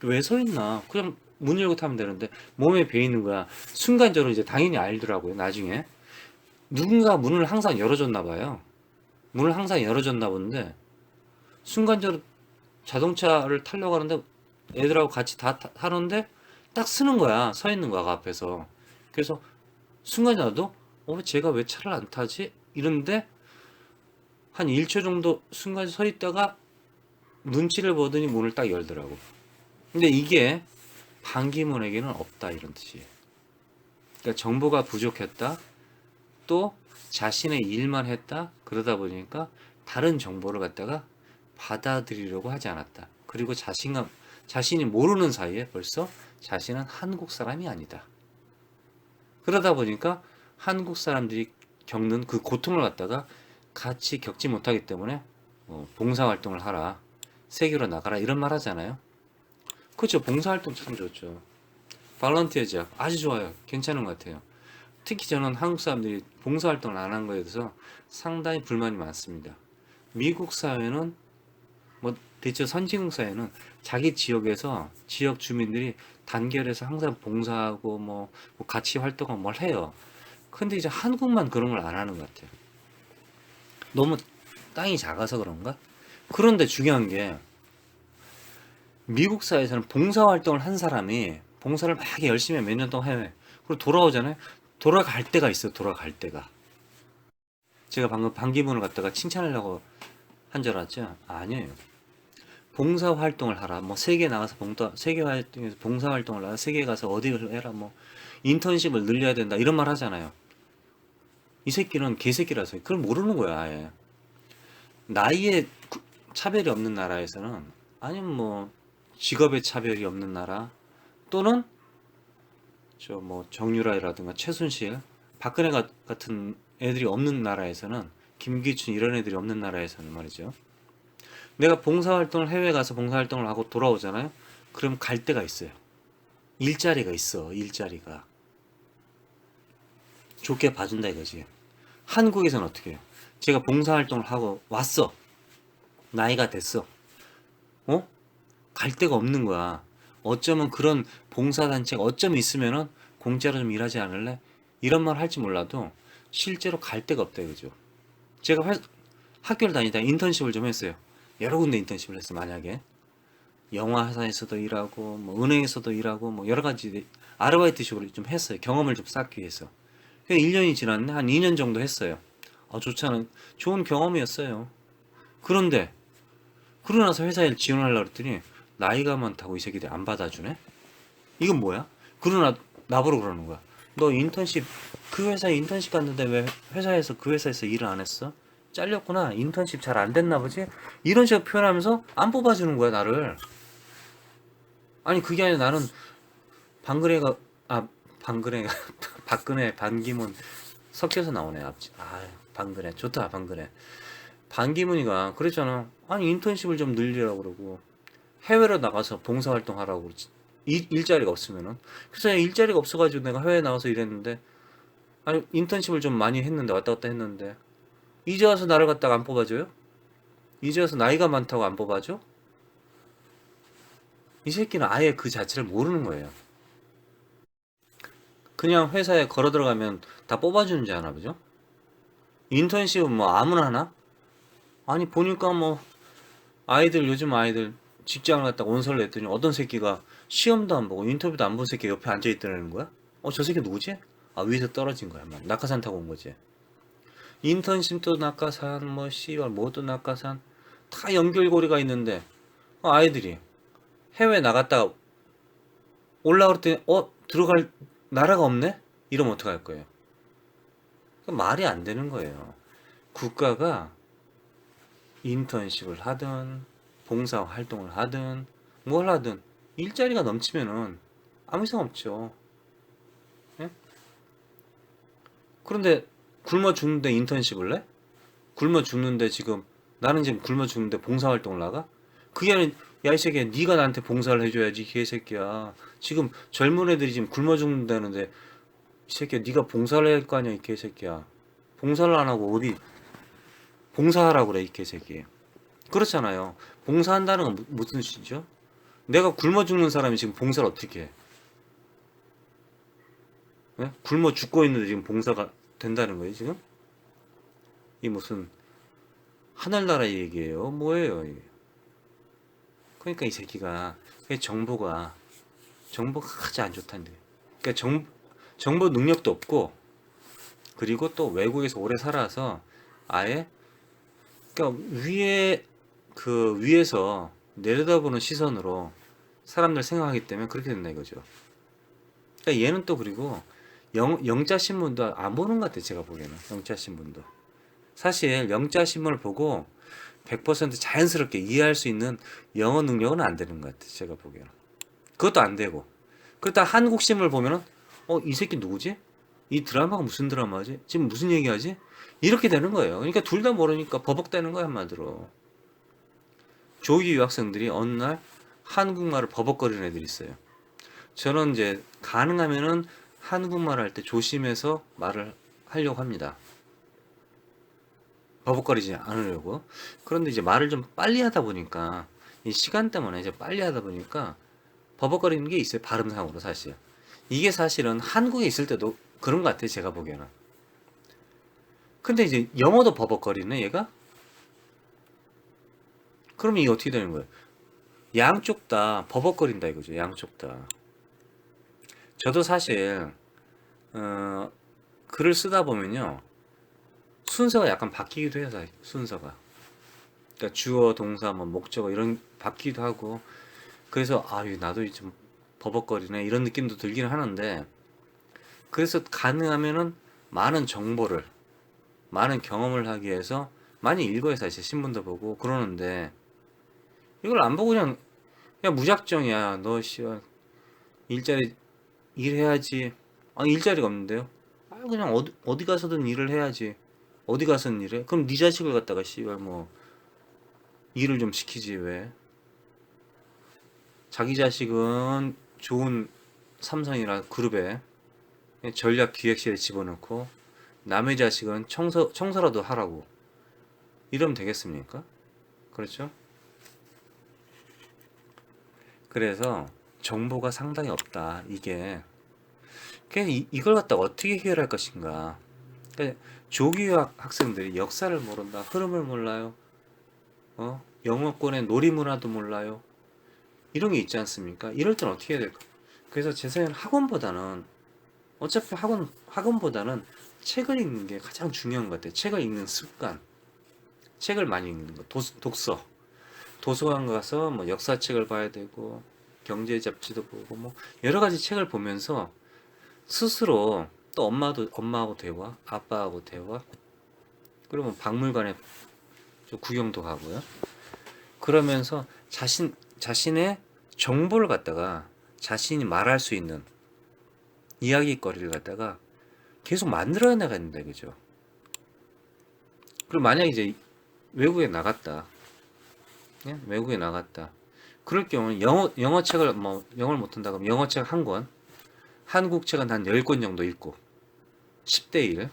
왜 서 있나? 그냥 문 열고 타면 되는데 몸에 배이는 거야. 순간적으로 이제 당연히 알더라고요. 나중에 누군가 문을 항상 열어줬나 봐요. 문을 항상 열어줬나 본데 순간적으로 자동차를 타려고 하는데 애들하고 같이 다 타는데 딱 쓰는 거야. 서 있는 거야, 그 앞에서. 그래서 순간적으로 제가 왜 차를 안 타지? 이런데 한 1초 정도 순간 서 있다가 눈치를 보더니 문을 딱 열더라고. 근데 이게 반기문에게는 없다 이런 뜻이에요. 그러니까 정보가 부족했다. 또 자신의 일만 했다. 그러다 보니까 다른 정보를 갖다가 받아들이려고 하지 않았다. 그리고 자신이 모르는 사이에 벌써 자신은 한국 사람이 아니다. 그러다 보니까 한국 사람들이 겪는 그 고통을 갖다가 같이 겪지 못하기 때문에 봉사활동을 하라. 세계로 나가라. 이런 말 하잖아요. 그렇죠. 봉사활동 참 좋죠. 발런티어 제약 아주 좋아요. 괜찮은 것 같아요. 특히 저는 한국 사람들이 봉사활동을 안 한 거에 대해서 상당히 불만이 많습니다. 미국 사회는 뭐 대체 선진국 사회는 자기 지역에서 지역 주민들이 단결해서 항상 봉사하고 뭐 같이 활동하고 뭘 해요. 근데 이제 한국만 그런 걸 안 하는 것 같아요. 너무 땅이 작아서 그런가? 그런데 중요한 게 미국 사회에서는 봉사활동을 한 사람이 봉사를 막 열심히 몇 년 동안 해. 그리고 돌아오잖아요. 돌아갈 때가 있어요. 돌아갈 때가. 제가 방금 반기문을 갖다가 칭찬하려고 한 줄 알았죠? 아니에요. 봉사활동을 하라. 뭐 세계 나가서 세계 활동에서 봉사활동을 하라. 세계 가서 어디를 해라. 뭐 인턴십을 늘려야 된다. 이런 말 하잖아요. 이 새끼는 개새끼라서 그걸 모르는 거야. 아예. 나이에 차별이 없는 나라에서는 아니면 뭐 직업의 차별이 없는 나라 또는 저 뭐 정유라라든가 최순실, 박근혜 같은 애들이 없는 나라에서는 김기춘 이런 애들이 없는 나라에서는 말이죠. 내가 봉사활동을 해외 가서 봉사활동을 하고 돌아오잖아요. 그럼 갈 데가 있어요. 일자리가 있어. 일자리가. 좋게 봐준다 이거지. 한국에서는 어떻게 해요? 제가 봉사활동을 하고 왔어. 나이가 됐어. 어? 갈 데가 없는 거야. 어쩌면 그런 봉사단체가 어쩌면 있으면은 공짜로 좀 일하지 않을래? 이런 말 할지 몰라도 실제로 갈 데가 없다 이거죠. 제가 학교를 다니다 인턴십을 좀 했어요. 여러 군데 인턴십을 했어. 만약에 영화 회사에서도 일하고 뭐 은행에서도 일하고 뭐 여러 가지 아르바이트식으로 좀 했어요. 경험을 좀 쌓기 위해서. 1년이 지났네. 한 2년 정도 했어요. 좋잖아. 좋은 경험이었어요. 그런데 그러고 나서 회사에 지원하려고 그랬더니 나이가 많다고 이 새끼들이 안 받아주네? 이건 뭐야? 그러나 나보러 그러는 거야. 너 인턴십 그 회사에 인턴십 갔는데 왜 회사에서 그 회사에서 일을 안 했어? 잘렸구나. 인턴십 잘 안 됐나 보지? 이런 식으로 표현하면서 안 뽑아주는 거야 나를. 아니 그게 아니라 나는 방글해가 방글해가 박근혜 반기문 섞여서 나오네 앞지. 방글해 좋다 방글해. 반기문이가 그랬잖아. 아니 인턴십을 좀 늘리라고 그러고 해외로 나가서 봉사활동 하라고 그러지. 일자리가 없으면은. 그래서 일자리가 없어가지고 내가 해외에 나가서 일했는데 아니 인턴십을 좀 많이 했는데 왔다 갔다 했는데 이제 와서 나를 갖다가 안 뽑아줘요? 이제 와서 나이가 많다고 안 뽑아줘? 이 새끼는 아예 그 자체를 모르는 거예요. 그냥 회사에 걸어 들어가면 다 뽑아주는 줄 아나 보죠? 인턴십은 뭐 아무나 하나? 아니 보니까 뭐 요즘 아이들 직장을 갖다가 온서를 냈더니 어떤 새끼가 시험도 안 보고 인터뷰도 안 본 새끼 옆에 앉아 있더라는 거야? 저 새끼 누구지? 위에서 떨어진 거야. 막 낙하산 타고 온 거지. 인턴십도 낙하산, 뭐 씨발 뭐도 낙하산, 다 연결고리가 있는데 아이들이 해외 나갔다가 올라올 때 들어갈 나라가 없네? 이러면 어떡할 거예요? 말이 안 되는 거예요. 국가가 인턴십을 하든 봉사 활동을 하든 뭘 하든 일자리가 넘치면은 아무 이상 없죠. 예? 그런데 굶어 죽는데 인턴십을 내? 굶어 죽는데 지금 나는 지금 굶어 죽는데 봉사 활동을 나가? 그게 아니 야이 새끼야 네가 나한테 봉사를 해줘야지 개새끼야. 지금 젊은 애들이 지금 굶어 죽는다는데 이 새끼야 네가 봉사를 할 거 아니야 이 개새끼야. 봉사를 안 하고 어디 봉사하라고 그래 이 개새끼. 그렇잖아요. 봉사한다는 건 무슨 뜻이죠? 내가 굶어 죽는 사람이 지금 봉사를 어떻게 해? 예? 굶어 죽고 있는데 지금 봉사가 된다는 거예요 지금? 이 무슨 하늘나라 얘기예요? 뭐예요 이게? 그러니까 이 새끼가 정보가 아주 안 좋다는데. 그러니까 정보 능력도 없고 그리고 또 외국에서 오래 살아서 아예 그러니까 위에서 내려다보는 시선으로 사람들 생각하기 때문에 그렇게 된다 이거죠. 그러니까 얘는 또 그리고 영자 신문도 안 보는 것 같아요. 제가 보기에는 영자 신문도 사실 영자 신문을 보고 100% 자연스럽게 이해할 수 있는 영어 능력은 안 되는 것 같아요. 제가 보기에는 그것도 안 되고 그렇다 한국 신문을 보면은 이 새끼 누구지? 이 드라마가 무슨 드라마지? 지금 무슨 얘기하지? 이렇게 되는 거예요. 그러니까 둘 다 모르니까 버벅대는 거야 한마디로. 조기 유학생들이 어느 날 한국말을 버벅거리는 애들이 있어요. 저는 이제 가능하면은 한국말 할 때 조심해서 말을 하려고 합니다. 버벅거리지 않으려고. 그런데 이제 말을 좀 빨리 하다 보니까 이 시간 때문에 이제 빨리 하다 보니까 버벅거리는 게 있어요. 발음상으로 사실. 이게 사실은 한국에 있을 때도 그런 것 같아요. 제가 보기에는. 근데 이제 영어도 버벅거리네 얘가? 그러면 이게 어떻게 되는 거예요? 양쪽 다 버벅거린다 이거죠. 양쪽 다. 저도 사실 글을 쓰다 보면요. 순서가 약간 바뀌기도 해요. 사실 순서가. 그러니까 주어, 동사, 뭐 목적어 이런 바뀌기도 하고 그래서 나도 좀 버벅거리네 이런 느낌도 들기는 하는데 그래서 가능하면은 많은 정보를 많은 경험을 하기 위해서 많이 읽어요. 사실 신문도 보고 그러는데 이걸 안 보고 그냥 무작정이야. 너 씨발 일자리 일해야지. 일자리가 없는데요. 그냥 어디 가서든 일을 해야지. 어디 가서는 일해? 그럼 네 자식을 갖다가 씨발 뭐 일을 좀 시키지 왜? 자기 자식은 좋은 삼성이나 그룹에 전략 기획실에 집어넣고 남의 자식은 청소라도 하라고 이러면 되겠습니까? 그렇죠? 그래서 정보가 상당히 없다. 이걸 갖다 어떻게 해결할 것인가? 그러니까 조기유학 학생들이 역사를 모른다, 흐름을 몰라요, 영어권의 놀이문화도 몰라요. 이런 게 있지 않습니까? 이럴 땐 어떻게 해야 될까? 그래서 제 생각에는 어차피 학원보다는 책을 읽는 게 가장 중요한 것 같아요. 책을 읽는 습관, 책을 많이 읽는 거, 독서. 도서관 가서 뭐 역사책을 봐야 되고 경제 잡지도 보고 뭐 여러 가지 책을 보면서 스스로 또 엄마하고 대화, 아빠하고 대화, 그러면 박물관에 좀 구경도 가고요. 그러면서 자신의 정보를 갖다가 자신이 말할 수 있는 이야기거리를 갖다가 계속 만들어 나가야 된다, 그죠? 그리고 만약 이제 외국에 나갔다, 예? 외국에 나갔다. 그럴 경우는 영어 책을 뭐 영어를 못한다 그러면 영어 책 한 권, 한국 책은 한 10권 정도 읽고 10대 1.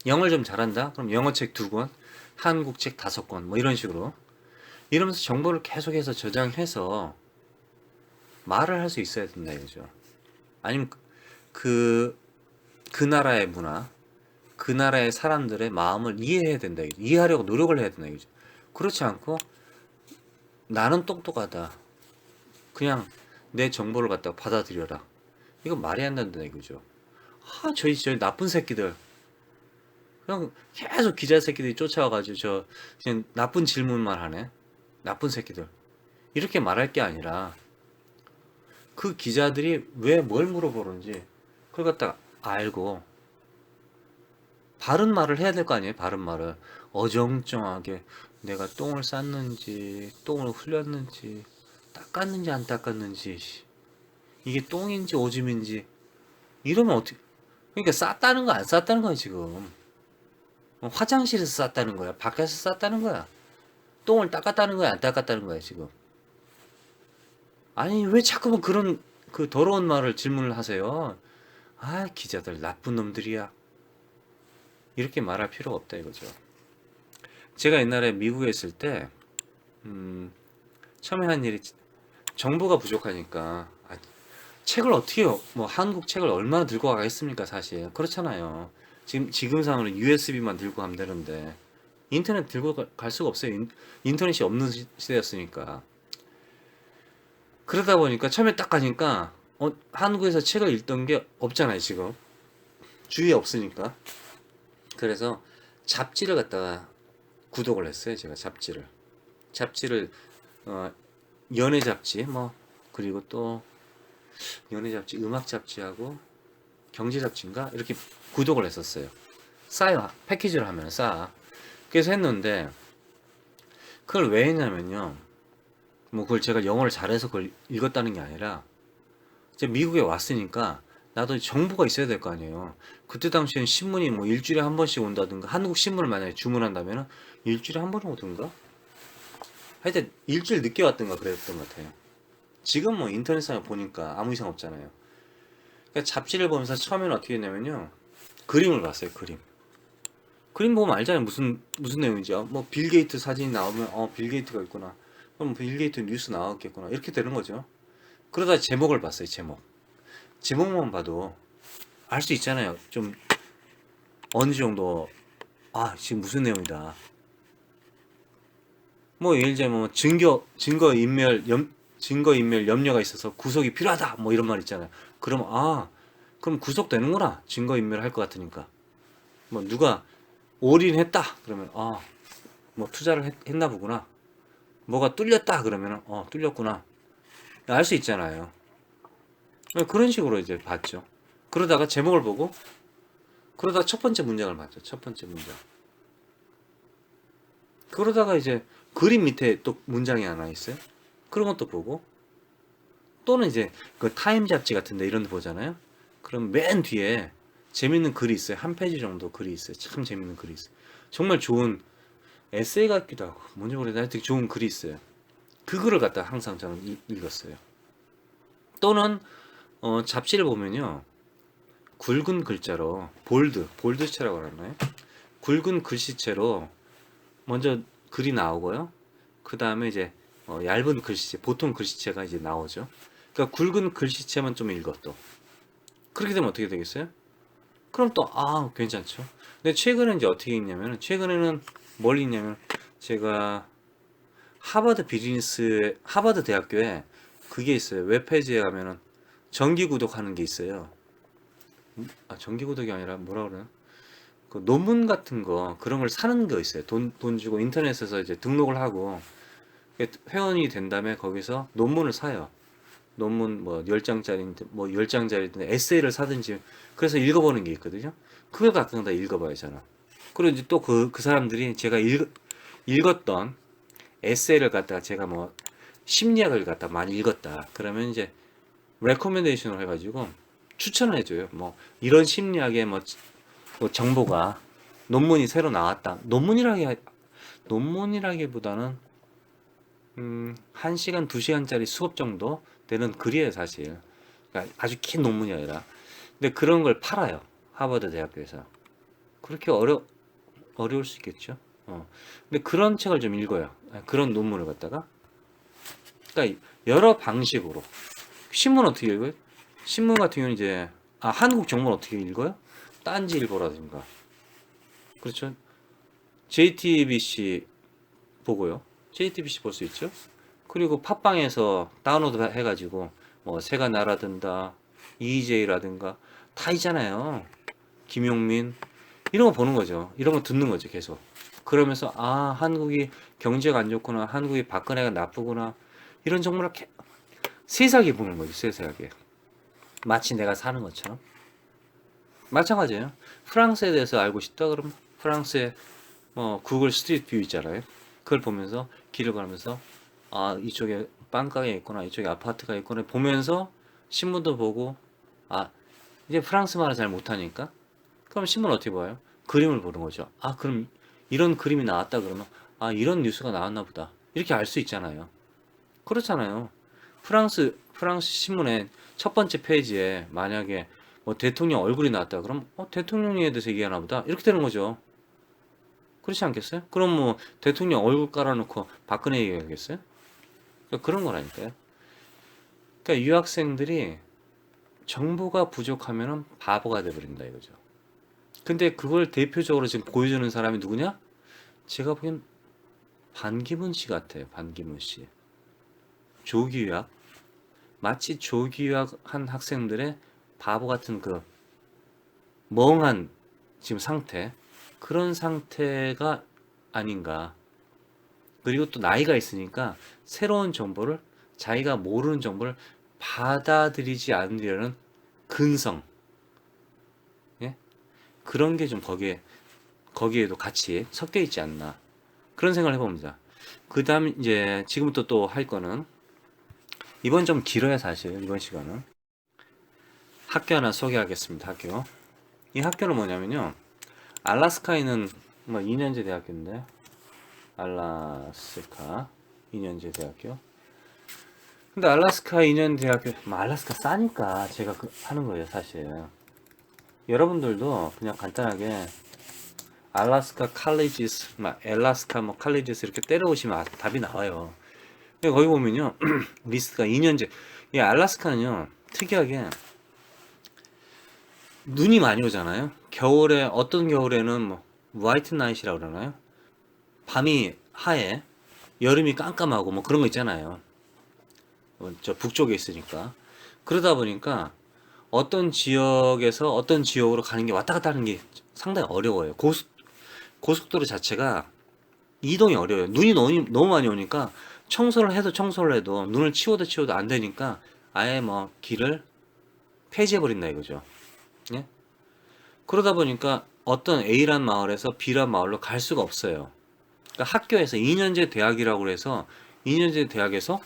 영어를 좀 잘한다? 그럼 영어 책 2권, 한국 책 5권 뭐 이런 식으로 이러면서 정보를 계속해서 저장해서 말을 할 수 있어야 된다 이거죠. 아니면 그 나라의 문화, 그 나라의 사람들의 마음을 이해해야 된다 이거죠. 이해하려고 노력을 해야 된다 이거죠. 그렇지 않고 나는 똑똑하다, 그냥 내 정보를 갖다가 받아들여라, 이거 말이 안 된다 이거죠. 저희 나쁜 새끼들, 그냥 계속 기자 새끼들이 쫓아와가지고 그냥 나쁜 질문만 하네, 나쁜 새끼들, 이렇게 말할 게 아니라 그 기자들이 왜 뭘 물어보는지 그걸 갖다가 알고 바른 말을 해야 될 거 아니에요. 바른 말을 어정쩡하게 내가 똥을 쌌는지 똥을 흘렸는지 닦았는지 안 닦았는지, 이게 똥인지 오줌인지 이러면 어떻게, 그러니까 쌌다는 거 안 쌌다는 거야 지금. 화장실에서 쌌다는 거야, 밖에서 쌌다는 거야, 똥을 닦았다는 거야 안 닦았다는 거야 지금. 아니 왜 자꾸만 그런 그 더러운 말을 질문을 하세요. 기자들 나쁜 놈들이야, 이렇게 말할 필요가 없다 이거죠. 제가 옛날에 미국에 있을 때 처음에 한 일이, 정보가 부족하니까 책을 어떻게요? 뭐 한국 책을 얼마나 들고 가겠습니까? 사실 그렇잖아요. 지금 상으로 USB만 들고 가면 되는데 인터넷 들고 갈 수가 없어요. 인터넷이 없는 시대였으니까. 그러다 보니까 처음에 딱 가니까 한국에서 책을 읽던 게 없잖아요. 지금 주위에 없으니까. 그래서 잡지를 갖다가 구독을 했어요. 제가 잡지를 연애 잡지 뭐, 그리고 또 연애 잡지, 음악 잡지하고 경제 잡지인가 이렇게 구독을 했었어요. 싸요. 패키지로 하면 싸. 그래서 했는데 그걸 왜 했냐면요, 뭐 그걸 제가 영어를 잘해서 그걸 읽었다는 게 아니라 이제 미국에 왔으니까 나도 정보가 있어야 될 거 아니에요. 그때 당시엔 신문이 뭐 일주일에 한 번씩 온다든가, 한국 신문을 만약에 주문한다면 일주일에 한 번 오든가, 하여튼 일주일 늦게 왔든가 그랬던 것 같아요. 지금 뭐 인터넷상에 보니까 아무 이상 없잖아요. 그러니까 잡지를 보면서 처음에는 어떻게 했냐면요, 그림을 봤어요. 그림 보면 알잖아요. 무슨 내용인지. 뭐 빌 게이트 사진이 나오면 빌 게이트가 있구나, 그럼 빌 게이트 뉴스 나왔겠구나, 이렇게 되는 거죠. 그러다 제목을 봤어요. 제목만 봐도 알 수 있잖아요. 좀 어느 정도 지금 무슨 내용이다. 뭐 예를 들자면 뭐 증거 인멸 염려가 있어서 구속이 필요하다 뭐 이런 말 있잖아요. 그럼 구속되는구나, 증거 인멸할 것 같으니까. 뭐 누가 올인했다 그러면 뭐 투자를 했나 보구나. 뭐가 뚫렸다 그러면 뚫렸구나, 알 수 있잖아요. 그런 식으로 이제 봤죠. 그러다가 제목을 보고, 그러다가 첫 번째 문장을 봤죠. 첫 번째 문장. 그러다가 이제 그림 밑에 또 문장이 하나 있어요. 그런 것도 보고, 또는 이제 그 타임 잡지 같은데 이런 데 보잖아요. 그럼 맨 뒤에 재밌는 글이 있어요. 한 페이지 정도 글이 있어요. 참 재밌는 글이 있어요. 정말 좋은 에세이 같기도 하고 뭔지 모르겠는데 되게 좋은 글이 있어요. 그 글을 갖다 항상 저는 읽었어요. 또는 잡지를 보면요. 굵은 글자로 볼드체라고 하나요? 굵은 글씨체로 먼저 글이 나오고요. 그 다음에 이제 얇은 글씨체, 보통 글씨체가 이제 나오죠. 그러니까 굵은 글씨체만 좀 읽어 또. 그렇게 되면 어떻게 되겠어요? 그럼 또 괜찮죠. 근데 최근에 이제 어떻게 읽냐면 최근에는 뭘 읽냐면 제가 하버드 대학교에 그게 있어요. 웹페이지에 가면은 정기 구독하는 게 있어요. 정기 구독이 아니라 뭐라 그러나? 그 논문 같은 거 그런 걸 사는 거 있어요. 돈 주고 인터넷에서 이제 등록을 하고 회원이 된 다음에 거기서 논문을 사요. 논문 뭐 10장짜리인데 뭐 10장짜리인데 에세이를 사든지 그래서 읽어보는 게 있거든요. 그걸 가끔 다 읽어봐요, 저는. 그리고 이제 또 그 사람들이 제가 읽었던 에세이를 갖다가 제가 뭐 심리학을 갖다 많이 읽었다. 그러면 이제 레코멘데이션을 해가지고 추천을 해줘요. 뭐 이런 심리학의 뭐 정보가 논문이 새로 나왔다. 논문이라기보다는 1시간, 2시간짜리 수업 정도 되는 글이에요, 사실. 그러니까 아주 긴 논문이 아니라. 근데 그런 걸 팔아요. 하버드 대학교에서. 그렇게 어려울 수 있겠죠. 근데 그런 책을 좀 읽어요. 그런 논문을 갖다가. 그러니까 여러 방식으로. 신문 어떻게 읽어요? 신문 같은 경우는 이제 한국 정보는 어떻게 읽어요? 딴지일보라든가. 그렇죠. JTBC 보고요. JTBC 볼 수 있죠. 그리고 팟빵에서 다운로드 해가지고 뭐 새가 날아든다, EJ라든가 다 있잖아요. 김용민 이런 거 보는 거죠. 이런 거 듣는 거죠. 계속. 그러면서 한국이 경제가 안 좋구나, 한국이 박근혜가 나쁘구나 이런 정보를 세세하게 보는 거죠. 세세하게. 마치 내가 사는 것처럼. 마찬가지예요. 프랑스에 대해서 알고 싶다 그러면 프랑스의 구글 스트리트 뷰 있잖아요. 그걸 보면서 길을 걸으면서 이쪽에 빵가게 있구나, 이쪽에 아파트가 있구나 보면서 신문도 보고 이제 프랑스 말을 잘 못하니까 그럼 신문 어떻게 봐요? 그림을 보는 거죠. 그럼 이런 그림이 나왔다 그러면 이런 뉴스가 나왔나 보다 이렇게 알 수 있잖아요. 그렇잖아요. 프랑스 신문의 첫 번째 페이지에 만약에 뭐 대통령 얼굴이 나왔다 그럼 대통령에 대해서 얘기하나 보다 이렇게 되는 거죠. 그렇지 않겠어요? 그럼 뭐 대통령 얼굴 깔아놓고 박근혜 얘기하겠어요? 그러니까 그런 거라니까요. 그러니까 유학생들이 정보가 부족하면 바보가 돼버린다 이거죠. 근데 그걸 대표적으로 지금 보여주는 사람이 누구냐? 제가 보기엔 반기문 씨 같아요. 반기문 씨. 조기 유학. 마치 조기 유학한 학생들의 바보 같은 그 멍한 지금 상태. 그런 상태가 아닌가. 그리고 또 나이가 있으니까 새로운 정보를 자기가 모르는 정보를 받아들이지 않으려는 근성. 예? 그런 게 좀 거기에도 같이 섞여 있지 않나. 그런 생각을 해봅니다. 그 다음 이제 지금부터 또 할 거는 이번 좀 길어요 사실 이번 시간은. 학교 하나 소개하겠습니다. 학교. 이 학교는 뭐냐면요. 알래스카에 있는 뭐 2년제 대학교인데 알래스카 2년제 대학교. 근데 알래스카 2년 대학교 알래스카 싸니까 제가 하는 거예요 사실. 여러분들도 그냥 간단하게 알래스카 칼리지스 알래스카 칼리지스 이렇게 때려오시면 답이 나와요. 거기 보면요 리스트가 2년제. 이 알래스카는요 특이하게 눈이 많이 오잖아요. 겨울에 어떤 겨울에는 뭐 화이트 나잇이라고 그러나요? 밤이 하얘, 여름이 깜깜하고 뭐 그런 거 있잖아요. 저 북쪽에 있으니까. 그러다 보니까 어떤 지역에서 어떤 지역으로 가는 게 왔다 갔다 하는 게 상당히 어려워요. 고속도로 자체가 이동이 어려워요. 눈이 너무 많이 오니까 청소를 해도 눈을 치워도 안 되니까 아예 뭐 길을 폐지해 버린다 이거죠. 예? 그러다 보니까 어떤 A란 마을에서 B란 마을로 갈 수가 없어요. 그러니까 학교에서 2년제 대학이라고 해서 2년제 대학에서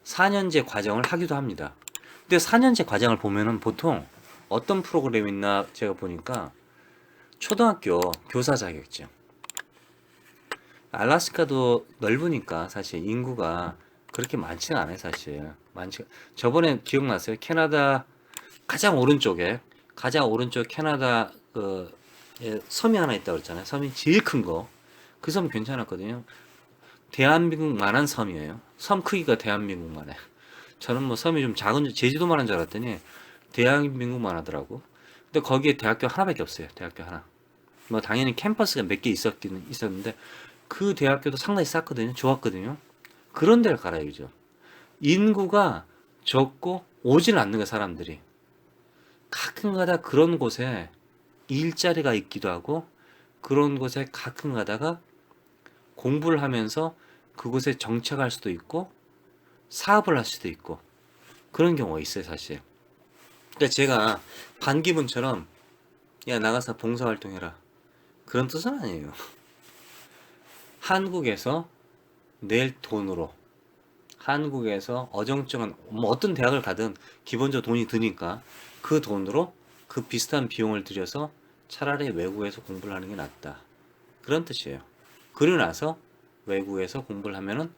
4년제 과정을 하기도 합니다. 근데 4년제 과정을 보면은 보통 어떤 프로그램이 있나 제가 보니까 초등학교 교사 자격증. 알래스카도 넓으니까 사실 인구가 그렇게 많지는 않아요, 사실. 저번에 기억나세요? 캐나다 가장 오른쪽 캐나다 섬이 하나 있다고 그랬잖아요. 섬이 제일 큰 거. 그 섬 괜찮았거든요. 대한민국만한 섬이에요. 섬 크기가 대한민국만해. 저는 뭐 섬이 좀 작은 제주도만한 줄 알았더니 대한민국만 하더라고. 근데 거기에 대학교 하나밖에 없어요. 대학교 하나. 뭐 당연히 캠퍼스가 몇 개 있었기는 있었는데 그 대학교도 상당히 쌌거든요. 좋았거든요. 그런 데를 가라 이거죠. 인구가 적고 오지는 않는 거야, 사람들이. 가끔가다 그런 곳에 일자리가 있기도 하고 그런 곳에 가끔 가다가 공부를 하면서 그곳에 정착할 수도 있고 사업을 할 수도 있고 그런 경우가 있어요, 사실. 그러니까 제가 반기문처럼 야 나가서 봉사활동해라 그런 뜻은 아니에요. 한국에서 낼 돈으로 한국에서 어정쩡한 뭐 어떤 대학을 가든 기본적으로 돈이 드니까 그 돈으로 그 비슷한 비용을 들여서 차라리 외국에서 공부를 하는 게 낫다. 그런 뜻이에요. 그러고 나서 외국에서 공부를 하면은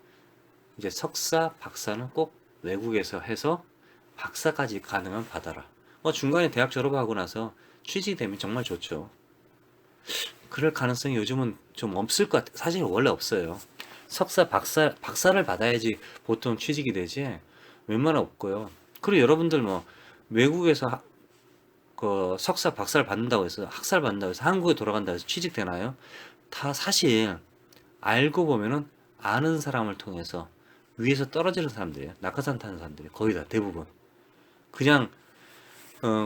이제 석사, 박사는 꼭 외국에서 해서 박사까지 가능한 받아라. 뭐 중간에 대학 졸업하고 나서 취직이 되면 정말 좋죠. 그럴 가능성이 요즘은 좀 없을 것 같아요. 사실 원래 없어요. 석사, 박사를 받아야지 보통 취직이 되지. 웬만하면 없고요. 그리고 여러분들 뭐 외국에서 그 석사, 박사를 받는다고 해서 학사를 받는다고 해서 한국에 돌아간다고 해서 취직되나요? 다 사실 알고 보면은 아는 사람을 통해서 위에서 떨어지는 사람들이에요. 낙하산 타는 사람들이 거의 다 대부분. 그냥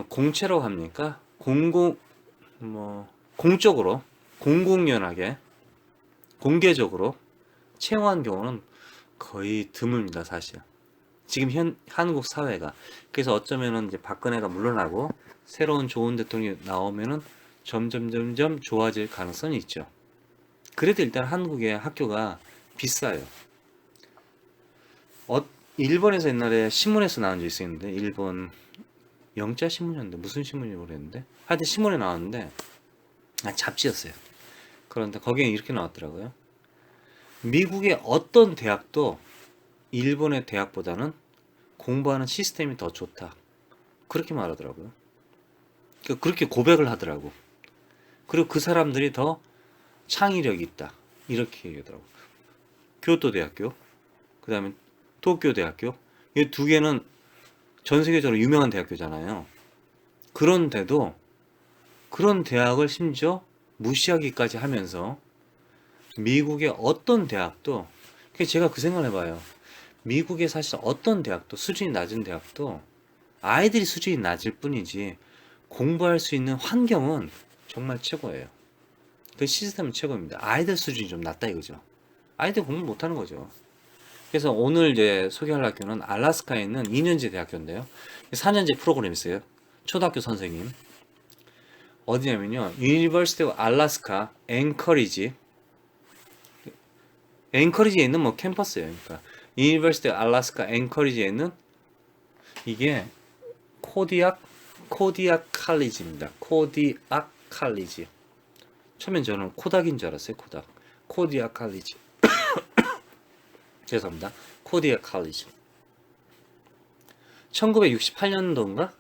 공채로 합니까? 공적으로 공공연하게 공개적으로 채용한 경우는 거의 드뭅니다, 사실. 지금 한국 사회가. 그래서 어쩌면은 이제 박근혜가 물러나고 새로운 좋은 대통령이 나오면은 점점 좋아질 가능성이 있죠. 그래도 일단 한국의 학교가 비싸요. 일본에서 옛날에 신문에서 나온 적 있었는데, 일본 영자 신문이었는데 무슨 신문인지 모르겠는데 하여튼 신문에 나왔는데 잡지였어요. 그런데 거기에 이렇게 나왔더라고요. 미국의 어떤 대학도 일본의 대학보다는 공부하는 시스템이 더 좋다. 그렇게 말하더라고요. 그렇게 고백을 하더라고. 그리고 그 사람들이 더 창의력이 있다. 이렇게 얘기하더라고. 교토 대학교, 그 다음에 도쿄 대학교. 이 두 개는 전 세계적으로 유명한 대학교잖아요. 그런데도 그런 대학을 심지어 무시하기까지 하면서 미국의 어떤 대학도 제가 그 생각을 해봐요. 미국의 사실 어떤 대학도 수준이 낮은 대학도 아이들이 수준이 낮을 뿐이지 공부할 수 있는 환경은 정말 최고예요. 그 시스템은 최고입니다. 아이들 수준이 좀 낮다 이거죠. 아이들 공부 못하는 거죠. 그래서 오늘 이제 소개할 학교는 알래스카에 있는 2년제 대학교인데요. 4년제 프로그램이 있어요. 초등학교 선생님. 어디냐면요. University of Alaska, 앵커리지에 있는 뭐 캠퍼스예요. 그러니까 University of Alaska, 앵커리지에 있는 이게 코디악 칼리지입니다. 코디악 칼리지. 처음엔 저는 코닥인 줄 알았어요. 코디악 칼리지. 죄송합니다. 코디악 칼리지. 1968년도인가?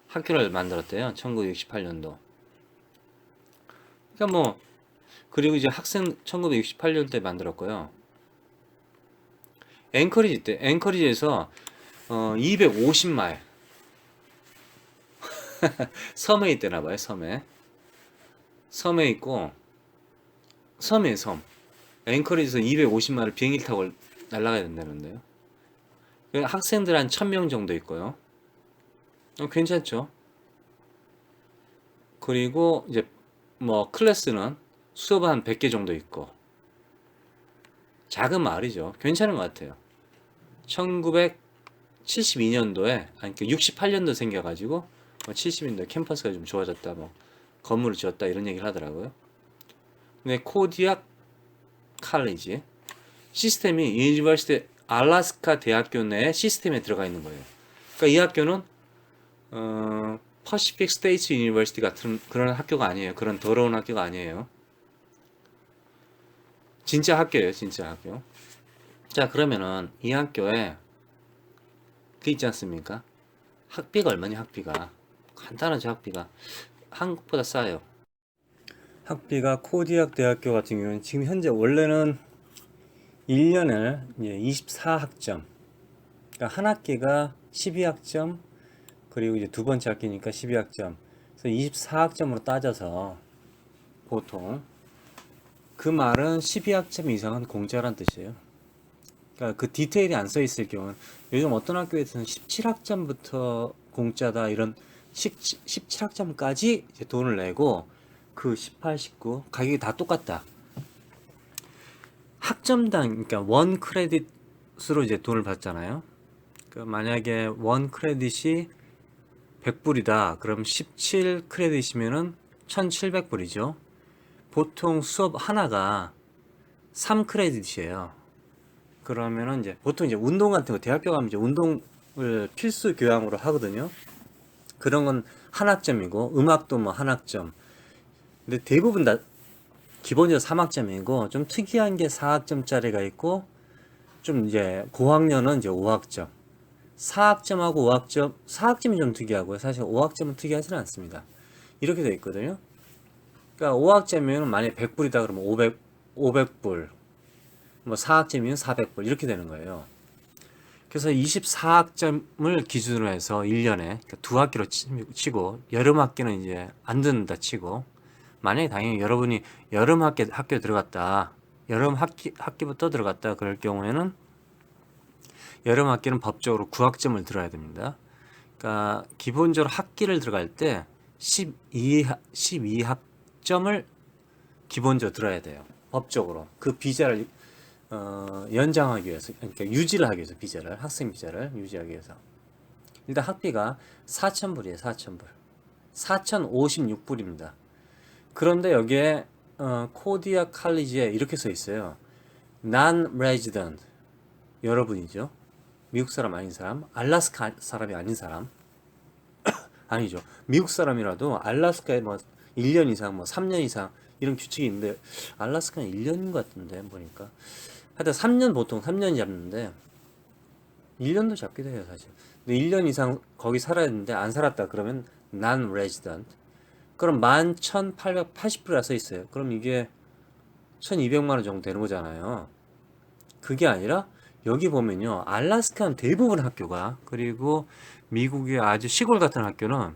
학교를 만들었대요. 1968년도. 그러니까 뭐 그리고 이제 학생 1968년도에 만들었고요. 앵커리지에서 250마일 섬에 있대나 봐요. 섬에 있고 섬 앵커리지에서 250마일 비행기를 타고 날아가야 된다는데요. 학생들 한 1000명 정도 있고요. 괜찮죠? 그리고 이제 뭐 클래스는 수업 한 100개 정도 있고 작은 마을이죠. 괜찮은 것 같아요. 1972년도에 아니 68년도 생겨가지고 70년도에 캠퍼스가 좀 좋아졌다 뭐 건물을 지었다 이런 얘기를 하더라고요. 근데 코디악 칼리지 시스템이 유니버시티 알래스카 대학교 내 시스템에 들어가 있는 거예요. 그러니까 이 학교는 퍼시픽 스테이트 유니버시티 같은 그런 학교가 아니에요. 그런 더러운 학교가 아니에요. 진짜 학교예요, 진짜 학교. 자, 그러면은 이 학교에 그 있지 않습니까? 학비가 얼마냐, 학비가. 간단하죠, 학비가. 한국보다 싸요. 학비가 코디악 대학교 같은 경우는 지금 현재 원래는 1년을 이제 24학점. 그러니까 한 학기가 12학점, 그리고 이제 두 번째 학기니까 12학점. 그래서 24학점으로 따져서 보통 그 말은 12학점 이상은 공짜란 뜻이에요. 그러니까 그 디테일이 안 써 있을 경우는 요즘 어떤 학교에서는 17학점부터 공짜다 이런 17학점까지 이제 돈을 내고 그 18, 19 가격이 다 똑같다. 학점당 그러니까 원 크레딧으로 이제 돈을 받잖아요. 그러니까 만약에 원 크레딧이 100불이다. 그럼 17 크레딧이면은 1,700불이죠. 보통 수업 하나가 3 크레딧이에요. 그러면은 이제 보통 이제 운동 같은 거 대학교 가면 이제 운동을 필수 교양으로 하거든요. 그런 건 한 학점이고 음악도 뭐 한 학점. 근데 대부분 다 기본적으로 3학점이고 좀 특이한 게 4학점짜리가 있고 좀 이제 고학년은 이제 5학점. 4학점하고 5학점, 4학점이 좀 특이하고요. 사실 5학점은 특이하지는 않습니다. 이렇게 되어 있거든요. 그러니까 5학점이면 만약에 100불이다 그러면 500불. 뭐 4학점이면 400불 이렇게 되는 거예요. 그래서 24학점을 기준으로 해서 1년에 그러니까 두 학기로 치고 여름 학기는 이제 안 듣는다 치고 만약에 당연히 여러분이 여름 학교 들어갔다. 여름 학기부터 들어갔다 그럴 경우에는 여름 학기는 법적으로 9학점을 들어야 됩니다. 그러니까 기본적으로 학기를 들어갈 때 12학점을 기본적으로 들어야 돼요. 법적으로. 그 비자를 연장하기 위해서, 그러니까 유지를 하기 위해서 비자를, 학생 비자를 유지하기 위해서. 일단 학비가 4,000불이에요, 4,000불. 4,056불입니다. 그런데 여기에 코디아 칼리지에 이렇게 써 있어요. non-resident 여러분이죠. 미국 사람 아닌 사람, 알래스카 사람이 아닌 사람 아니죠. 미국 사람이라도 알래스카에 뭐 1년 이상, 뭐 3년 이상 이런 규칙이 있는데 알래스카는 1년인 것 같은데 보니까 하여튼 3년 보통 3년 잡는데 1년도 잡기도 해요 사실. 근데 1년 이상 거기 살아야 되는데 안 살았다 그러면 non-resident. 그럼 11,880불이라 써 있어요. 그럼 이게 1,200만 원 정도 되는 거잖아요. 그게 아니라 여기 보면요. 알래스카는 대부분 학교가 그리고 미국의 아주 시골 같은 학교는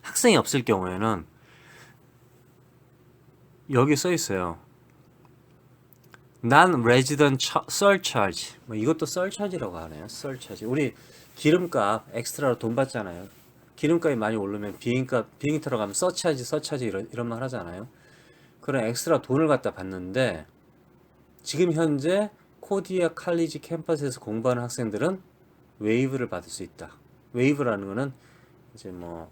학생이 없을 경우에는 여기 써 있어요. non-resident surcharge. 뭐 이것도 surcharge라고 하네요. surcharge. 우리 기름값 엑스트라로 돈 받잖아요. 기름값이 많이 오르면 비행기 타러 가면 서차지 이런 말 하잖아요. 그런 엑스트라 돈을 갖다 받는데 지금 현재 코디아 칼리지 캠퍼스에서 공부하는 학생들은 웨이브를 받을 수 있다. 웨이브라는 거는 이제 뭐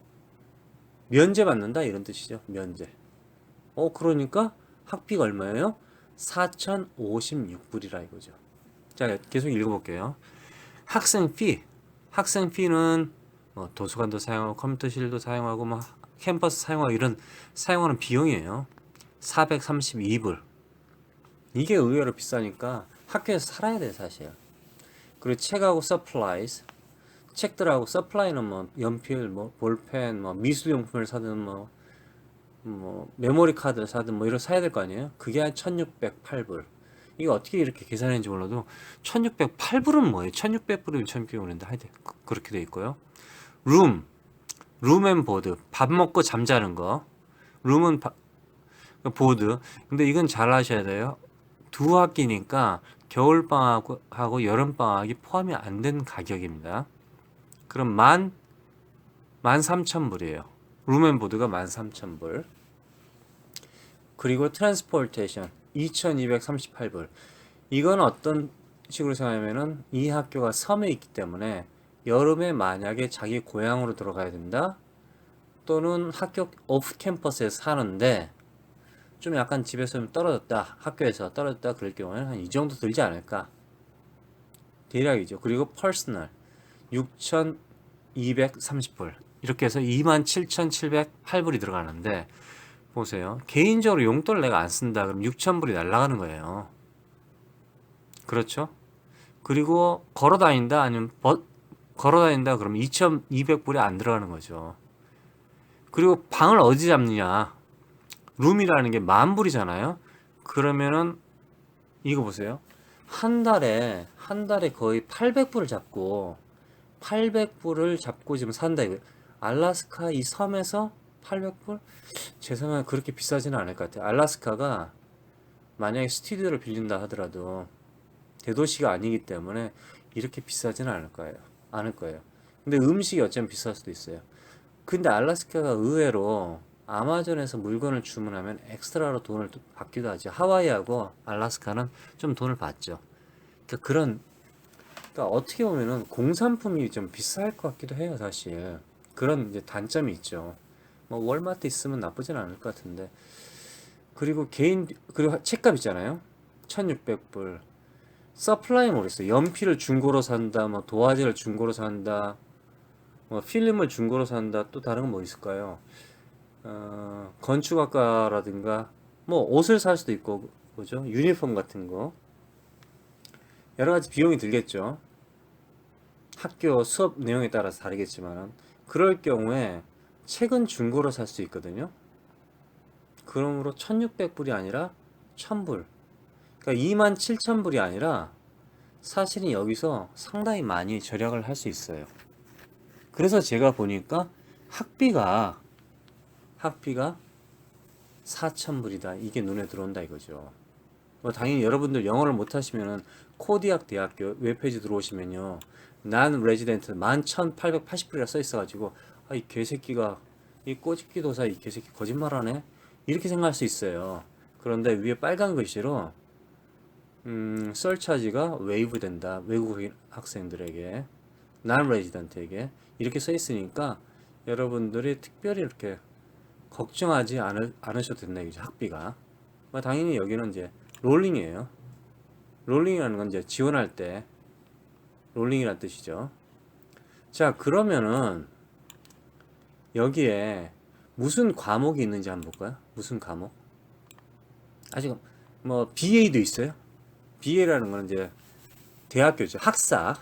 면제 받는다 이런 뜻이죠. 면제. 그러니까 학비가 얼마예요? 4,056불이라 이거죠. 자, 계속 읽어볼게요. 학생 피는 뭐 도서관도 사용하고 컴퓨터실도 사용하고 뭐 캠퍼스 사용하고 이런 사용하는 비용이에요. 432불. 이게 의외로 비싸니까 학교에서 살아야 돼 사실. 그리고 책하고 supplies. 책들하고 supply는 뭐 연필, 뭐 볼펜, 뭐 미술용품을 사든 뭐 메모리 카드를 사든 뭐 이런 사야 될 거 아니에요? 그게 한 1,608불. 이게 어떻게 이렇게 계산했는지 몰라도 1,608불은 뭐예요? 1,600불이면 1,600불인데 하여튼 그렇게 돼 있고요. 룸앤보드. 밥 먹고 잠자는 거. 룸은 보드. 근데 이건 잘 아셔야 돼요. 두 학기니까 겨울방학하고 여름방학이 포함이 안 된 가격입니다. 그럼 13,000불이에요. 룸앤보드가 13,000불. 그리고 트랜스포테이션 2,238불. 이건 어떤 식으로 생각하면은 이 학교가 섬에 있기 때문에 여름에 만약에 자기 고향으로 들어가야 된다. 또는 학교 오프 캠퍼스에 사는데 좀 약간 집에서 좀 떨어졌다. 학교에서 떨어졌다 그럴 경우에는 한 이 정도 들지 않을까. 대략이죠. 그리고 퍼스널 6,230불. 이렇게 해서 27,708불이 들어가는데 보세요. 개인적으로 용돈을 내가 안 쓴다 그럼 6,000불이 날아가는 거예요. 그렇죠? 그리고 걸어 다닌다 아니면 걸어 다닌다 그러면 2,200불이 안 들어가는 거죠. 그리고 방을 어디 잡느냐? 룸이라는 게 10,000불이잖아요. 그러면은 이거 보세요. 한 달에 거의 800불을 잡고 800불을 잡고 지금 산다 이거. 알라스카 이 섬에서 800불? 제 생각에 그렇게 비싸지는 않을 것 같아요. 알라스카가 만약에 스튜디오를 빌린다 하더라도 대도시가 아니기 때문에 이렇게 비싸지는 않을 거예요. 근데 음식이 어쩌면 비쌀 수도 있어요. 근데 알라스카가 의외로 아마존에서 물건을 주문하면 엑스트라로 돈을 받기도 하죠. 하와이하고 알라스카는 좀 돈을 받죠. 그러니까 어떻게 보면은 공산품이 좀 비쌀 것 같기도 해요, 사실. 그런 이제 단점이 있죠. 뭐 월마트 있으면 나쁘진 않을 것 같은데. 그리고 책값 있잖아요. 1,600불. 서플라이 모르겠어요. 연필을 중고로 산다, 뭐 도화지를 중고로 산다, 뭐 필름을 중고로 산다. 또 다른 건 뭐 있을까요? 건축학과라든가 뭐 옷을 살 수도 있고 뭐죠? 유니폼 같은 거 여러 가지 비용이 들겠죠. 학교 수업 내용에 따라서 다르겠지만 그럴 경우에 책은 중고로 살 수 있거든요. 그러므로 1,600불이 아니라 1,000불. 그러니까 27,000불이 아니라 사실은 여기서 상당히 많이 절약을 할 수 있어요. 그래서 제가 보니까 학비가 4,000불이다. 이게 눈에 들어온다 이거죠. 뭐 당연히 여러분들 영어를 못하시면은 코디악 대학교 웹페이지 들어오시면요. 난 레지던트 11,880불이라 써 있어가지고 이 개새끼가 이 꼬집기도사 이 개새끼 거짓말하네 이렇게 생각할 수 있어요. 그런데 위에 빨간 글씨로 설차지가 웨이브 된다 외국인 학생들에게 난 레지던트에게 이렇게 써 있으니까 여러분들이 특별히 이렇게 걱정하지 않으셔도 된다 이거죠. 학비가 뭐 당연히 여기는 이제 롤링이에요. 롤링이라는 건 이제 지원할 때 롤링이란 뜻이죠. 자, 그러면은 여기에 무슨 과목이 있는지 한번 볼까요? 무슨 과목? 아직 뭐 BA도 있어요. BA라는 건 이제 대학교죠. 학사.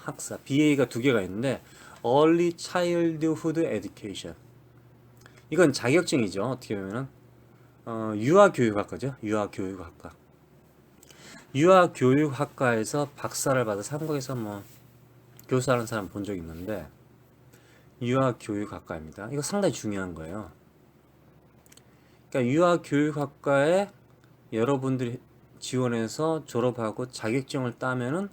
BA가 두 개가 있는데 Early Childhood Education. 이건 자격증이죠. 어떻게 보면은 유아교육학과죠. 유아교육학과에서 박사를 받아서 한국에서 뭐 교사하는 사람 본 적 있는데 유아교육학과입니다. 이거 상당히 중요한 거예요. 그러니까 유아교육학과에 여러분들이 지원해서 졸업하고 자격증을 따면은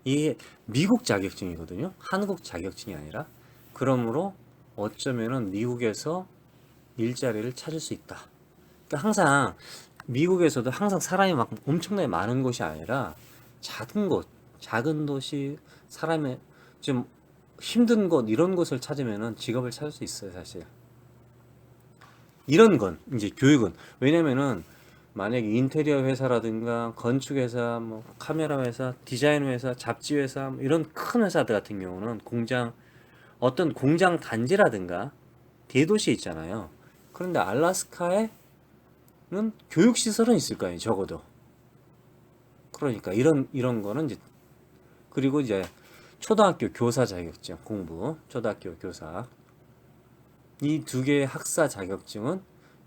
이게 미국 자격증이거든요. 한국 자격증이 아니라. 그러므로 어쩌면은 미국에서 일자리를 찾을 수 있다. 그러니까 항상 미국에서도 항상 사람이 막 엄청나게 많은 곳이 아니라 작은 도시 사람의 좀 힘든 곳 이런 곳을 찾으면은 직업을 찾을 수 있어요, 사실. 이런 건 이제 교육은 왜냐면은 만약에 인테리어 회사라든가 건축 회사, 뭐 카메라 회사, 디자인 회사, 잡지 회사 뭐 이런 큰 회사들 같은 경우는 어떤 공장 단지라든가 대도시에 있잖아요. 그런데 알라스카에는 교육 시설은 있을 거예요, 적어도. 그러니까 이런 거는 이제 그리고 이제 초등학교 교사 자격증 공부, 초등학교 교사 이 두 개의 학사 자격증은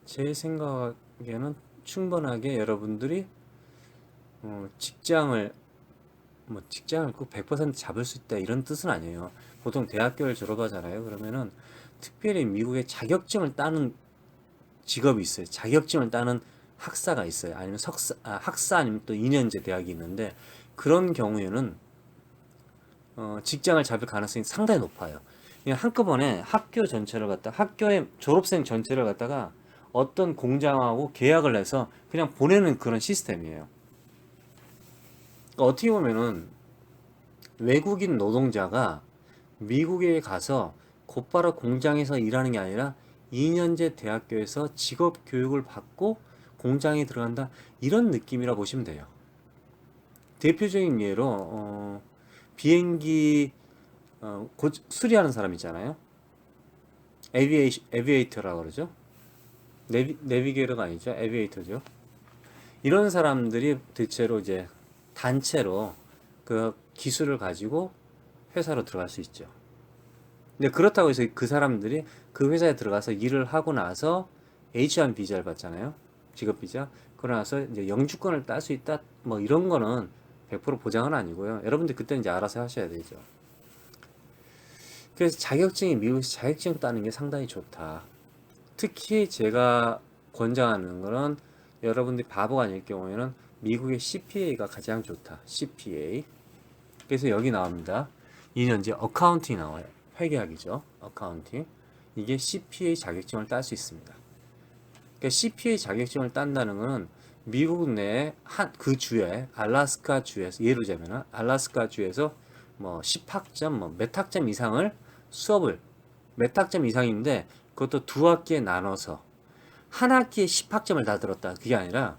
제 생각에는 충분하게 여러분들이 직장을 꼭 100% 잡을 수 있다 이런 뜻은 아니에요. 보통 대학교를 졸업하잖아요. 그러면은 특별히 미국에 자격증을 따는 직업이 있어요. 자격증을 따는 학사가 있어요. 아니면 학사 아니면 또 2년제 대학이 있는데 그런 경우에는 직장을 잡을 가능성이 상당히 높아요. 그냥 한꺼번에 학교의 졸업생 전체를 갖다가 어떤 공장하고 계약을 해서 그냥 보내는 그런 시스템이에요. 그러니까 어떻게 보면은 외국인 노동자가 미국에 가서 곧바로 공장에서 일하는 게 아니라 2년제 대학교에서 직업 교육을 받고 공장에 들어간다 이런 느낌이라 보시면 돼요. 대표적인 예로 비행기 수리하는 사람 있잖아요. 에비에이터라고 그러죠. 내비게이터가 아니죠. 에비에이터죠. 이런 사람들이 대체로 이제 단체로 그 기술을 가지고 회사로 들어갈 수 있죠. 근데 그렇다고 해서 그 사람들이 그 회사에 들어가서 일을 하고 나서 H1 비자를 받잖아요. 직업 비자. 그러고 나서 이제 영주권을 딸 수 있다. 뭐 이런 거는 100% 보장은 아니고요. 여러분들 그때 이제 알아서 하셔야 되죠. 그래서 자격증이 미국에서 자격증 따는 게 상당히 좋다. 특히 제가 권장하는 거는 여러분들이 바보가 아닐 경우에는 미국의 CPA가 가장 좋다. CPA. 그래서 여기 나옵니다. 2년제 어카운팅 나와요. 회계학이죠. 어카운팅. 이게 CPA 자격증을 딸 수 있습니다. 그러니까 CPA 자격증을 딴다는 것은 미국 내 그 주에 알래스카 주에서 예를 들자면 알래스카 주에서 뭐 10학점 뭐 몇 학점 이상을 수업을 몇 학점 이상인데 그것도 두 학기에 나눠서 한 학기에 10학점을 다 들었다. 그게 아니라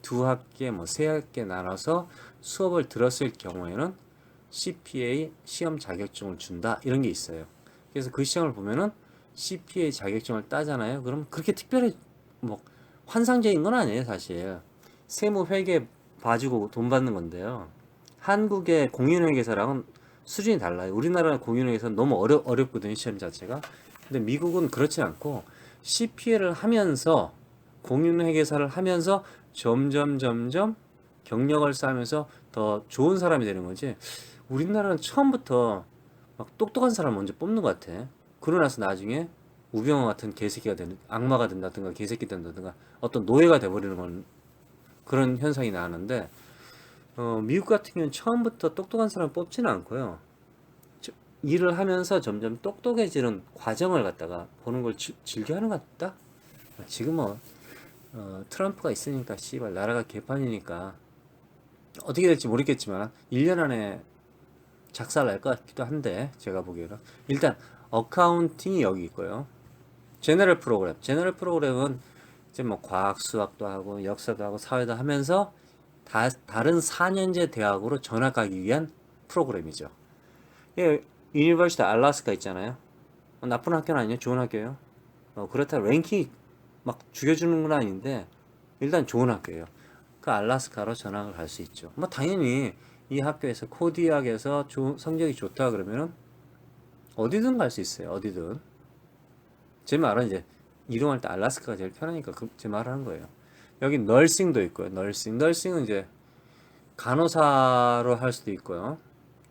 두 학기에 뭐 세 학기에 나눠서 수업을 들었을 경우에는 CPA 시험 자격증을 준다. 이런 게 있어요. 그래서 그 시험을 보면은 CPA 자격증을 따잖아요. 그럼 그렇게 특별히 뭐 환상적인 건 아니에요, 사실. 세무 회계 봐주고 돈 받는 건데요. 한국의 공인회계사랑은 수준이 달라요. 우리나라 공인회계사는 너무 어렵거든요, 시험 자체가. 근데 미국은 그렇지 않고 CPA를 하면서 공인회계사를 하면서 점점 경력을 쌓으면서 더 좋은 사람이 되는 거지. 우리나라는 처음부터 막 똑똑한 사람 먼저 뽑는 것 같아. 그러고 나서 나중에 우병우 같은 개새끼가 되는, 악마가 된다든가 개새끼 된다든가 어떤 노예가 돼버리는 건 그런 현상이 나는데, 미국 같은 경우는 처음부터 똑똑한 사람 뽑지는 않고요. 일을 하면서 점점 똑똑해지는 과정을 갖다가 보는 걸 즐겨 하는 것 같다? 지금 뭐, 트럼프가 있으니까, 씨발, 나라가 개판이니까, 어떻게 될지 모르겠지만, 1년 안에 작살 날 것 같기도 한데, 제가 보기에는. 일단, 어카운팅이 여기 있고요. 제너럴 프로그램. 제너럴 프로그램은 이제 뭐 과학, 수학도 하고, 역사도 하고, 사회도 하면서, 다른 4년제 대학으로 전학 가기 위한 프로그램이죠. 예, 유니버시티 알래스카 있잖아요. 나쁜 학교는 아니에요. 좋은 학교예요. 그렇다고 랭킹 막 죽여주는 건 아닌데 일단 좋은 학교예요. 그 알래스카로 전학을 갈 수 있죠. 뭐 당연히 이 학교에서 코디학에서 성적이 좋다 그러면은 어디든 갈 수 있어요. 어디든. 제 말은 이제 이동할 때 알래스카가 제일 편하니까 제 말을 하는 거예요. 여기 널싱도 있고요. 널싱은 이제 간호사로 할 수도 있고요.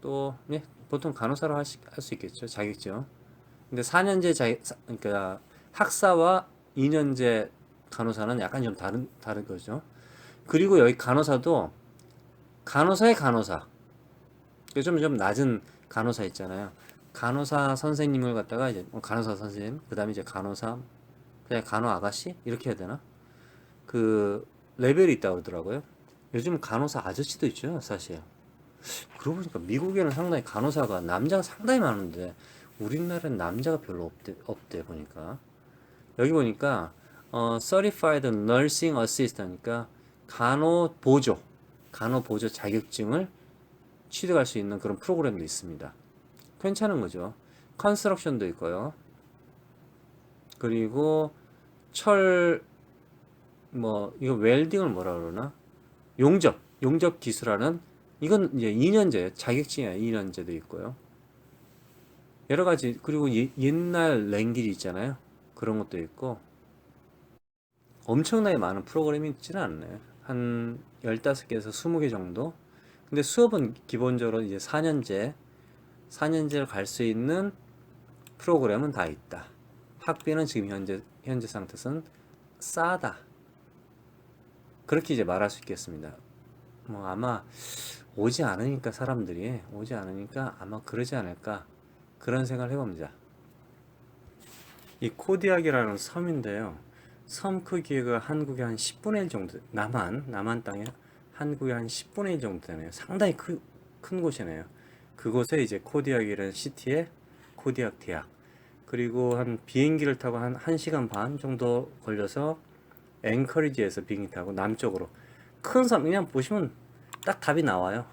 또 예, 보통 간호사로 할 수 있겠죠. 자격증. 근데 4년제 그러니까 학사와 2년제 간호사는 약간 좀 다른 거죠. 그리고 여기 간호사도 간호사의 간호사. 좀 낮은 간호사 있잖아요. 간호사 선생님을 갖다가 이제 간호사 선생님, 그다음에 이제 간호사, 그냥 간호 아가씨 이렇게 해야 되나? 그 레벨이 있다고 그러더라고요. 요즘 간호사 아저씨도 있죠, 사실. 그러고 보니까 미국에는 상당히 간호사가 남자가 상당히 많은데 우리나라는 남자가 별로 없대 보니까. 여기 보니까 Certified Nursing Assistant니까 간호 보조 자격증을 취득할 수 있는 그런 프로그램도 있습니다. 괜찮은 거죠. 컨스트럭션도 있고요. 그리고 이거 웰딩을 뭐라 그러나? 용접 기술하는 이건 이제 2년제 자격증이야. 2년제도 있고요. 여러 가지. 그리고 옛날 랭귀지 있잖아요. 그런 것도 있고 엄청나게 많은 프로그램이 있지는 않네. 한 15개에서 20개 정도. 근데 수업은 기본적으로 이제 4년제를 갈 수 있는 프로그램은 다 있다. 학비는 지금 현재 상태에서는 싸다. 그렇게 이제 말할 수 있겠습니다. 뭐 아마 오지 않으니까 아마 그러지 않을까 그런 생각을 해봅니다. 이 코디악이라는 섬인데요. 섬 크기가 한국의 한 10분의 1 정도, 남한 땅에 한국의 한 10분의 1 정도 되네요. 상당히 큰 곳이네요. 그곳에 이제 코디악이라는 시티에 코디악 대학, 그리고 한 비행기를 타고 한 1시간 반 정도 걸려서 앵커리지에서 비행기 타고 남쪽으로 큰 섬, 그냥 보시면 딱 답이 나와요.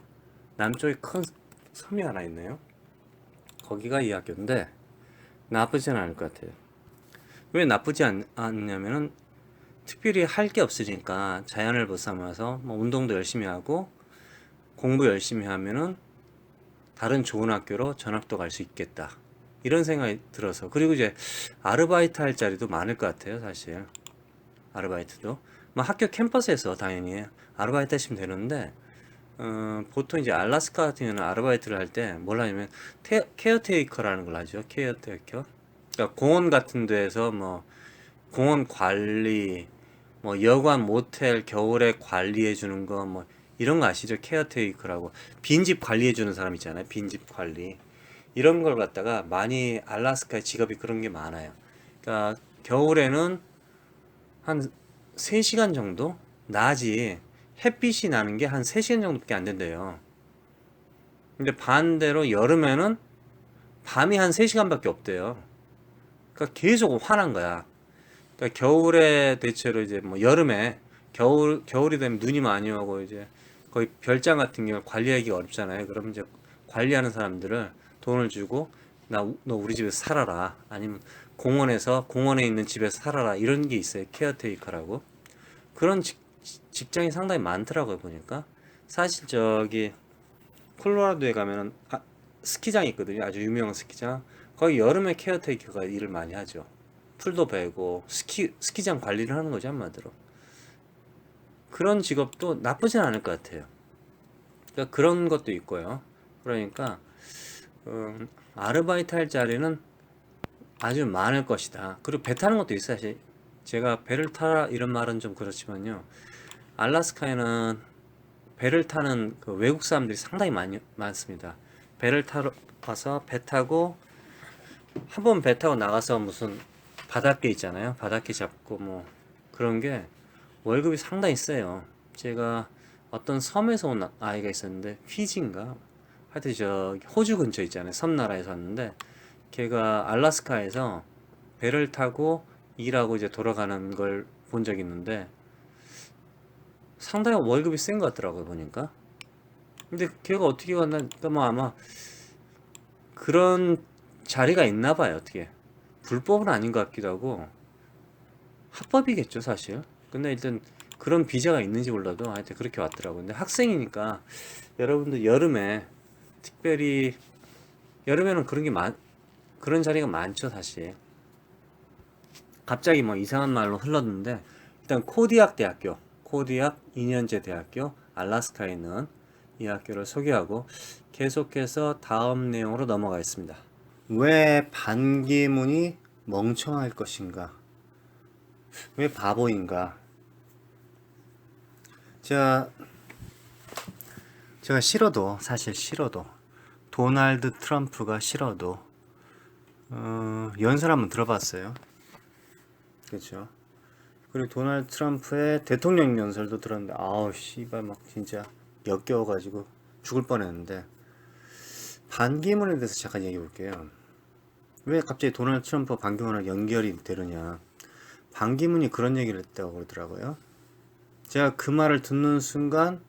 남쪽에 큰 섬이 하나 있네요. 거기가 이 학교인데 나쁘진 않을 것 같아요. 왜 나쁘지 않냐면은 특별히 할 게 없으니까 자연을 벗삼아서 뭐 운동도 열심히 하고 공부 열심히 하면은 다른 좋은 학교로 전학도 갈 수 있겠다. 이런 생각이 들어서. 그리고 이제 아르바이트 할 자리도 많을 것 같아요, 사실. 아르바이트도. 뭐 학교 캠퍼스에서 당연히 아르바이트 하시면 되는데, 보통 이제 알라스카 같은 경우는 아르바이트를 할 때 뭘 하냐면 케어테이커라는 걸 하죠. 케어테이커. 그러니까 공원 같은 데에서 뭐 공원 관리, 뭐 여관 모텔 겨울에 관리해 주는 거 뭐 이런 거 아시죠? 케어테이커라고 빈집 관리해 주는 사람 있잖아요. 빈집 관리 이런 걸 갖다가 많이 알라스카의 직업이 그런 게 많아요. 그러니까 겨울에는 한 3시간 정도 낮이 햇빛이 나는 게 한 3시간 정도밖에 안 된대요. 근데 반대로 여름에는 밤이 한 3시간밖에 없대요. 그러니까 계속 화난 거야. 그러니까 겨울에 대체로 이제 뭐 여름에 겨울이 되면 눈이 많이 오고 이제 거의 별장 같은 경우 관리하기가 어렵잖아요. 그럼 이제 관리하는 사람들을 돈을 주고 너 우리 집에서 살아라. 아니면 공원에 있는 집에서 살아라. 이런 게 있어요. 케어테이커라고. 그런 직장이 상당히 많더라고요. 보니까. 사실 저기 콜로라도에 가면은 스키장이 있거든요. 아주 유명한 스키장. 거기 여름에 케어테이커가 일을 많이 하죠. 풀도 베고 스키장 관리를 하는 거죠, 한마디로. 그런 직업도 나쁘진 않을 것 같아요. 그러니까 그런 것도 있고요. 그러니까 아르바이트 할 자리는 아주 많을 것이다. 그리고 배 타는 것도 있어요. 사실 제가 배를 타라 이런 말은 좀 그렇지만요. 알라스카에는 배를 타는 그 외국 사람들이 상당히 많습니다. 배를 타러 가서 배 타고 한 번 배 타고 나가서 무슨 바닷개 있잖아요. 바닷개 잡고 뭐 그런 게 월급이 상당히 세요. 제가 어떤 섬에서 온 아이가 있었는데 피지인가 하여튼 저 호주 근처 있잖아요. 섬나라에서 왔는데 걔가 알라스카에서 배를 타고 일하고 이제 돌아가는 걸 본 적이 있는데 상당히 월급이 센 것 같더라고요 보니까. 근데 걔가 어떻게 갔나 그러니까 뭐 아마 그런 자리가 있나 봐요. 어떻게 불법은 아닌 것 같기도 하고 합법이겠죠 사실. 근데 일단 그런 비자가 있는지 몰라도 하여튼 그렇게 왔더라고요. 근데 학생이니까 여러분들 여름에 특별히 여름에는 그런 자리가 많죠 사실. 갑자기 뭐 이상한 말로 흘렀는데 일단 코디악 대학교, 코디악 2년제 대학교 알라스카에 있는 이 학교를 소개하고 계속해서 다음 내용으로 넘어가겠습니다. 왜 반기문이 멍청할 것인가? 왜 바보인가? 제가 싫어도 사실 싫어도 도널드 트럼프가 싫어도 연설 한번 들어봤어요. 그렇죠. 그리고 도널드 트럼프의 대통령 연설도 들었는데 아우 씨발 막 진짜 역겨워가지고 죽을 뻔했는데 반기문에 대해서 잠깐 얘기해 볼게요. 왜 갑자기 도널드 트럼프와 반기문을 연결이 되느냐? 반기문이 그런 얘기를 했다고 그러더라고요. 제가 그 말을 듣는 순간,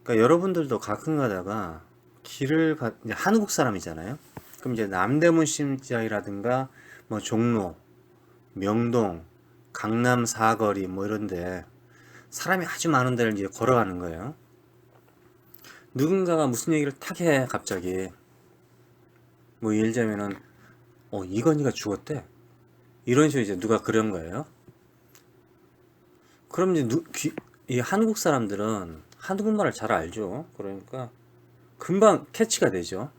그러니까 여러분들도 가끔 가다가 이제 한국 사람이잖아요. 그럼 이제 남대문 시장이라든가 뭐 종로, 명동, 강남 사거리 뭐 이런데 사람이 아주 많은 데를 이제 걸어가는 거예요. 누군가가 무슨 얘기를 탁 해 갑자기 뭐 예를 들자면은 이건희가 죽었대 이런 식으로 이제 누가 그런 거예요. 그럼 이제 이 한국 사람들은 한국말을 잘 알죠. 그러니까 금방 캐치가 되죠.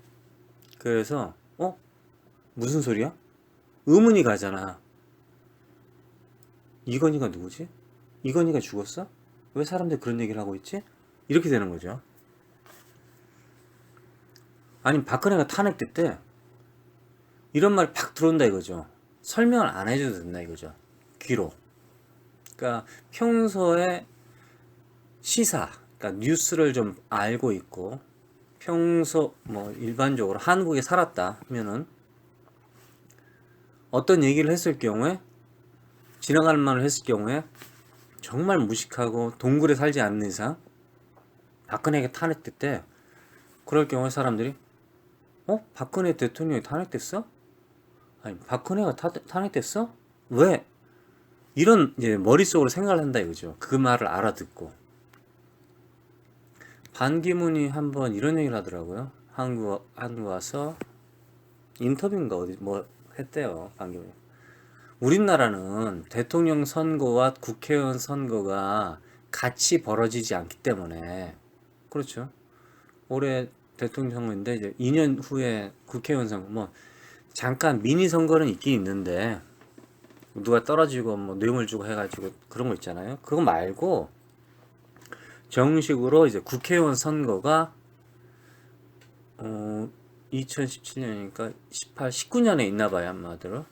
그래서 무슨 소리야? 의문이 가잖아. 이건희가 누구지? 이건희가 죽었어? 왜 사람들이 그런 얘기를 하고 있지? 이렇게 되는 거죠. 아니면 박근혜가 탄핵됐대. 이런 말이 팍 들어온다 이거죠. 설명을 안 해줘도 된다 이거죠. 귀로. 그러니까 평소에 시사, 그러니까 뉴스를 좀 알고 있고 평소 뭐 일반적으로 한국에 살았다 하면은 어떤 얘기를 했을 경우에 지나갈 말을 했을 경우에 정말 무식하고 동굴에 살지 않는 이상 박근혜가 탄핵됐대. 그럴 경우에 사람들이 박근혜 대통령이 탄핵됐어? 아니 박근혜가 탄핵됐어? 왜? 이런 이제 머릿속으로 생각을 한다 이거죠. 그 말을 알아듣고. 반기문이 한번 이런 얘기를 하더라고요. 한국 와서 인터뷰인가 어디 뭐 했대요. 반기문이. 우리나라는 대통령 선거와 국회의원 선거가 같이 벌어지지 않기 때문에 그렇죠. 올해 대통령 선거인데 이제 2년 후에 국회의원 선거 뭐 잠깐 미니 선거는 있긴 있는데 누가 떨어지고 뭐 뇌물 주고 해가지고 그런 거 있잖아요. 그거 말고 정식으로 이제 국회의원 선거가 2017년이니까 18, 19년에 있나 봐요, 아마도.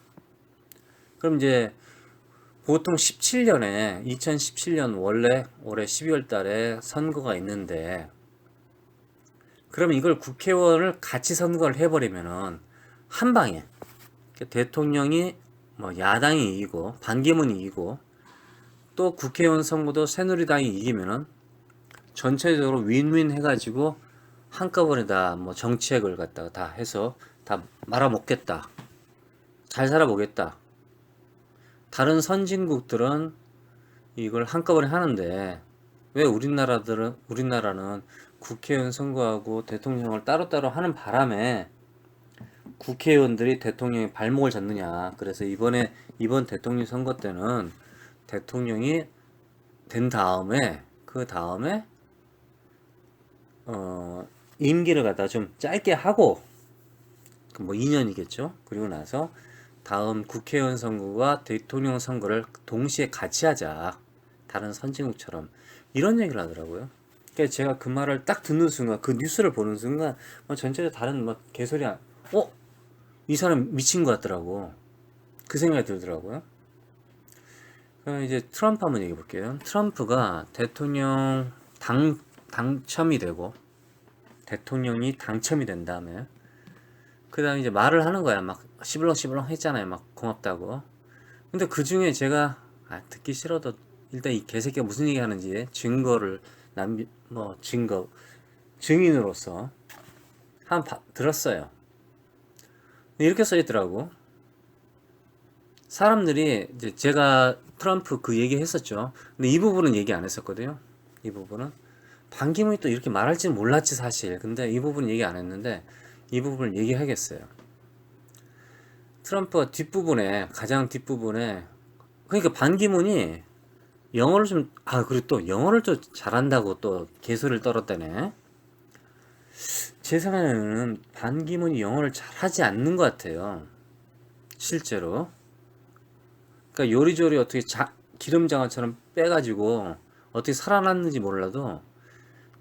그럼 이제 보통 17년에 2017년 원래 올해 12월 달에 선거가 있는데 그러면 이걸 국회의원을 같이 선거를 해버리면은 한 방에 대통령이 뭐 야당이 이기고 반기문이 이기고 또 국회의원 선거도 새누리당이 이기면은 전체적으로 윈윈 해가지고 한꺼번에 다 뭐 정책을 갖다가 다 해서 다 말아먹겠다. 잘 살아보겠다. 다른 선진국들은 이걸 한꺼번에 하는데 왜 우리나라는 국회의원 선거하고 대통령을 따로따로 하는 바람에 국회의원들이 대통령의 발목을 잡느냐. 그래서 이번 대통령 선거 때는 대통령이 된 다음에 그 다음에 임기를 갖다 좀 짧게 하고 뭐 2년이겠죠. 그리고 나서 다음 국회의원 선거와 대통령 선거를 동시에 같이 하자. 다른 선진국처럼 이런 얘기를 하더라고요. 그러니까 제가 그 말을 딱 듣는 순간, 그 뉴스를 보는 순간, 뭐 전체적으로 다른 뭐 개소리야. 이 사람 미친 것 같더라고. 그 생각이 들더라고요. 그럼 이제 트럼프 한번 얘기해 볼게요. 트럼프가 대통령 당첨이 되고 대통령이 당첨이 된 다음에 그 다음에 이제 말을 하는 거야. 막 시블렁시블렁 했잖아요. 막 고맙다고. 근데 그 중에 제가 듣기 싫어도 일단 이 개새끼가 무슨 얘기 하는지 증거를 증인으로서 들었어요. 이렇게 써 있더라고. 사람들이 이제 제가 트럼프 그 얘기 했었죠. 근데 이 부분은 얘기 안 했었거든요. 이 부분은 반기문이 또 이렇게 말할지는 몰랐지 사실. 근데 이 부분 얘기 안 했는데 이 부분을 얘기하겠어요. 트럼프가 가장 뒷부분에 그러니까 반기문이 영어를 그리고 또 영어를 또 잘한다고 또 개소리를 떨었다네. 제 생각에는 반기문이 영어를 잘하지 않는 것 같아요. 실제로. 그러니까 요리조리 어떻게 기름장어처럼 빼가지고 어떻게 살아났는지 몰라도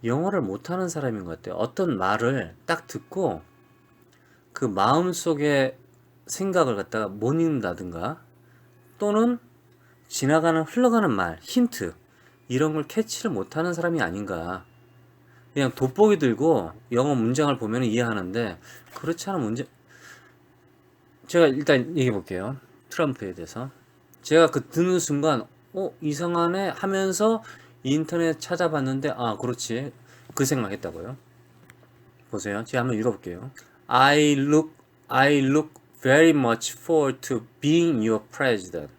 영어를 못하는 사람인 것 같아요. 어떤 말을 딱 듣고 그 마음속에 생각을 갖다가 못 읽는다든가 또는 흘러가는 말, 힌트 이런 걸 캐치를 못하는 사람이 아닌가. 그냥 돋보기 들고 영어 문장을 보면 이해하는데 그렇지 않은 제가 일단 얘기해 볼게요. 트럼프에 대해서 제가 그 듣는 순간 이상하네 하면서 인터넷 찾아봤는데 그렇지 그 생각했다고요. 보세요. 제가 한번 읽어볼게요. I look very much forward to being your president.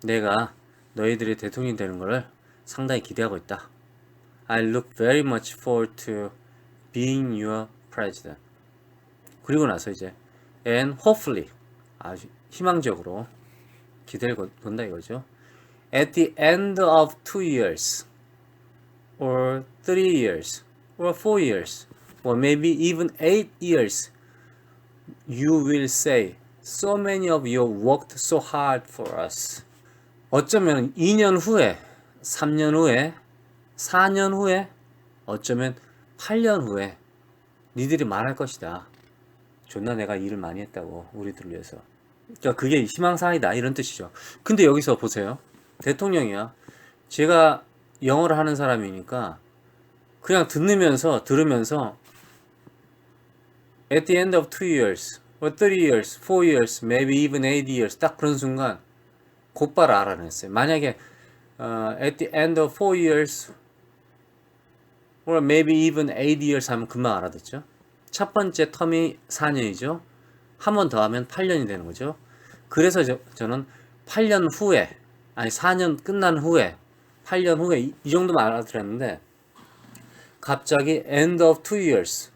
내가 너희들이 대통령이 되는 것을 상당히 기대하고 있다. I look very much forward to being your president. 그리고 나서 이제 and hopefully 아주 희망적으로 기대를 건다 이거죠. At the end of 2 years or 3 years or 4 years or maybe even 8 years you will say so many of you worked so hard for us. 어쩌면 2년 후에 3년 후에 4년 후에 어쩌면 8년 후에 니들이 말할 것이다. 존나 내가 일을 많이 했다고 우리들을 위해서. 그러니까 그게 희망사항이다 이런 뜻이죠. 근데 여기서 보세요. 대통령이야. 제가 영어를 하는 사람이니까 그냥 들으면서 at the end of 2 years or 3 years, 4 years, maybe even 8 years 딱 그런 순간 곧바로 알아냈어요. 만약에 at the end of 4 years or maybe even 8 years 하면 금방 알아듣죠. 첫 번째 텀이 4년이죠. 한 번 더 하면 8년이 되는 거죠. 그래서 저는 8년 후에, 아니 4년 끝난 후에, 8년 후에 이 정도만 알아들었는데 갑자기 end of 2 years,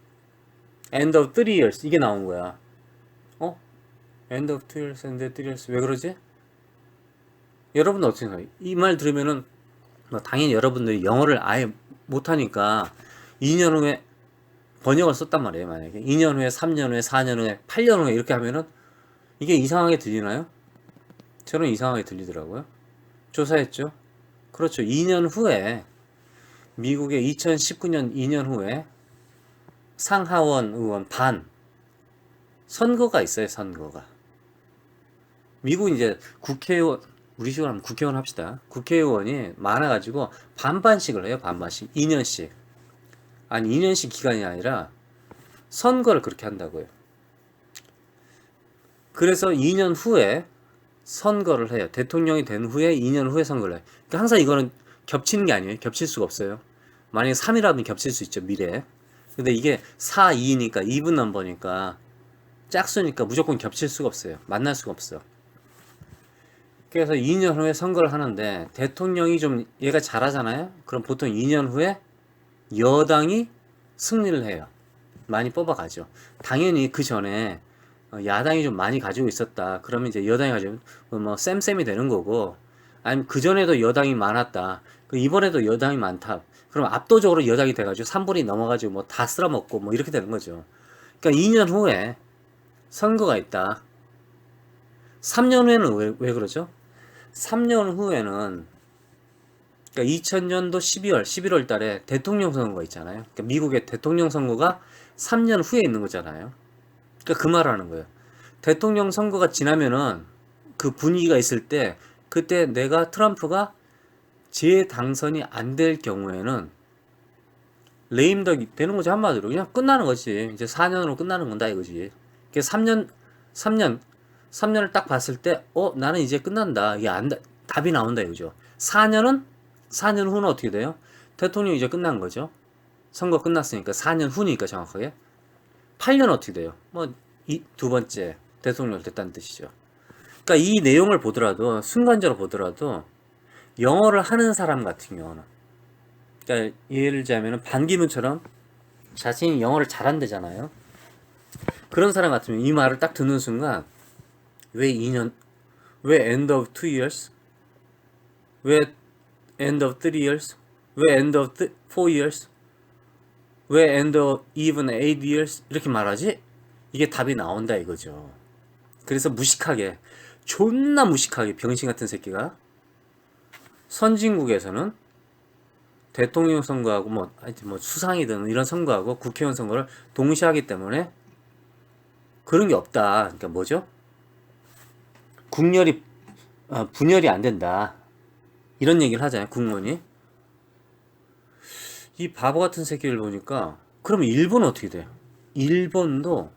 end of 3 years 이게 나온 거야. end of 2 years, end of 3 years 왜 그러지? 여러분은 어떻게 생각해요? 이 말 들으면은 뭐 당연히 여러분들이 영어를 아예 못하니까 2년 후에 번역을 썼단 말이에요. 만약에 2년 후에, 3년 후에, 4년 후에, 8년 후에 이렇게 하면은 이게 이상하게 들리나요? 저는 이상하게 들리더라고요. 조사했죠. 그렇죠. 2년 후에 미국의 2019년 2년 후에 상하원 의원 반 선거가 있어요. 선거가. 미국 이제 국회의원, 우리 식으로 하면 국회의원 합시다. 국회의원이 많아가지고 반반씩을 해요. 반반씩. 2년씩. 아니 2년씩 기간이 아니라 선거를 그렇게 한다고요. 그래서 2년 후에 선거를 해요. 대통령이 된 후에 2년 후에 선거를 해요. 그러니까 항상 이거는 겹치는 게 아니에요. 겹칠 수가 없어요. 만약에 3이라면 겹칠 수 있죠. 미래에. 근데 이게 4, 2니까 이분 넘버니까 짝수니까 무조건 겹칠 수가 없어요. 만날 수가 없어. 그래서 2년 후에 선거를 하는데 대통령이 좀 얘가 잘하잖아요. 그럼 보통 2년 후에 여당이 승리를 해요. 많이 뽑아가죠. 당연히 그 전에 야당이 좀 많이 가지고 있었다. 그러면 이제 여당이 가지고 뭐 쌤쌤이 되는 거고, 아니면 그 전에도 여당이 많았다. 이번에도 여당이 많다. 그럼 압도적으로 여당이 돼가지고 3분이 넘어가지고 뭐 다 쓸어먹고 뭐 이렇게 되는 거죠. 그러니까 2년 후에 선거가 있다. 3년 후에는 왜 그러죠? 3년 후에는 그러니까 2000년도 11월 달에 대통령 선거가 있잖아요. 그러니까 미국의 대통령 선거가 3년 후에 있는 거잖아요. 그러니까 그 말하는 거예요. 대통령 선거가 지나면은 그 분위기가 있을 때 그때 내가 트럼프가 재당선이 안 될 경우에는 레임덕이 되는 거지. 한마디로 그냥 끝나는 거지. 이제 4년으로 끝나는 건다 이거지. 그래서 3년을 딱 봤을 때 나는 이제 끝난다. 이게 답이 나온다 이거죠. 4년 후는 어떻게 돼요? 대통령이 이제 끝난 거죠. 선거 끝났으니까 4년 후니까 정확하게. 8년 어떻게 돼요? 뭐 두 번째 대통령 됐다는 뜻이죠. 그러니까 이 내용을 보더라도 순간적으로 보더라도 영어를 하는 사람 같은 경우는, 그러니까 예를 들자면 반기문처럼 자신이 영어를 잘한대잖아요. 그런 사람 같으면 이 말을 딱 듣는 순간 왜 2년, 왜 end of 2 years, 왜 end of 3 years, 왜 end of 4 years, 왜 end of even 8 years 이렇게 말하지? 이게 답이 나온다 이거죠. 그래서 무식하게, 존나 무식하게 병신 같은 새끼가 선진국에서는 대통령 선거하고 하여튼 수상이든 이런 선거하고 국회의원 선거를 동시에 하기 때문에 그런 게 없다. 그러니까 뭐죠? 분열이 안 된다. 이런 얘기를 하잖아요. 국론이. 이 바보 같은 새끼를 보니까 그러면 일본은 어떻게 돼요? 일본도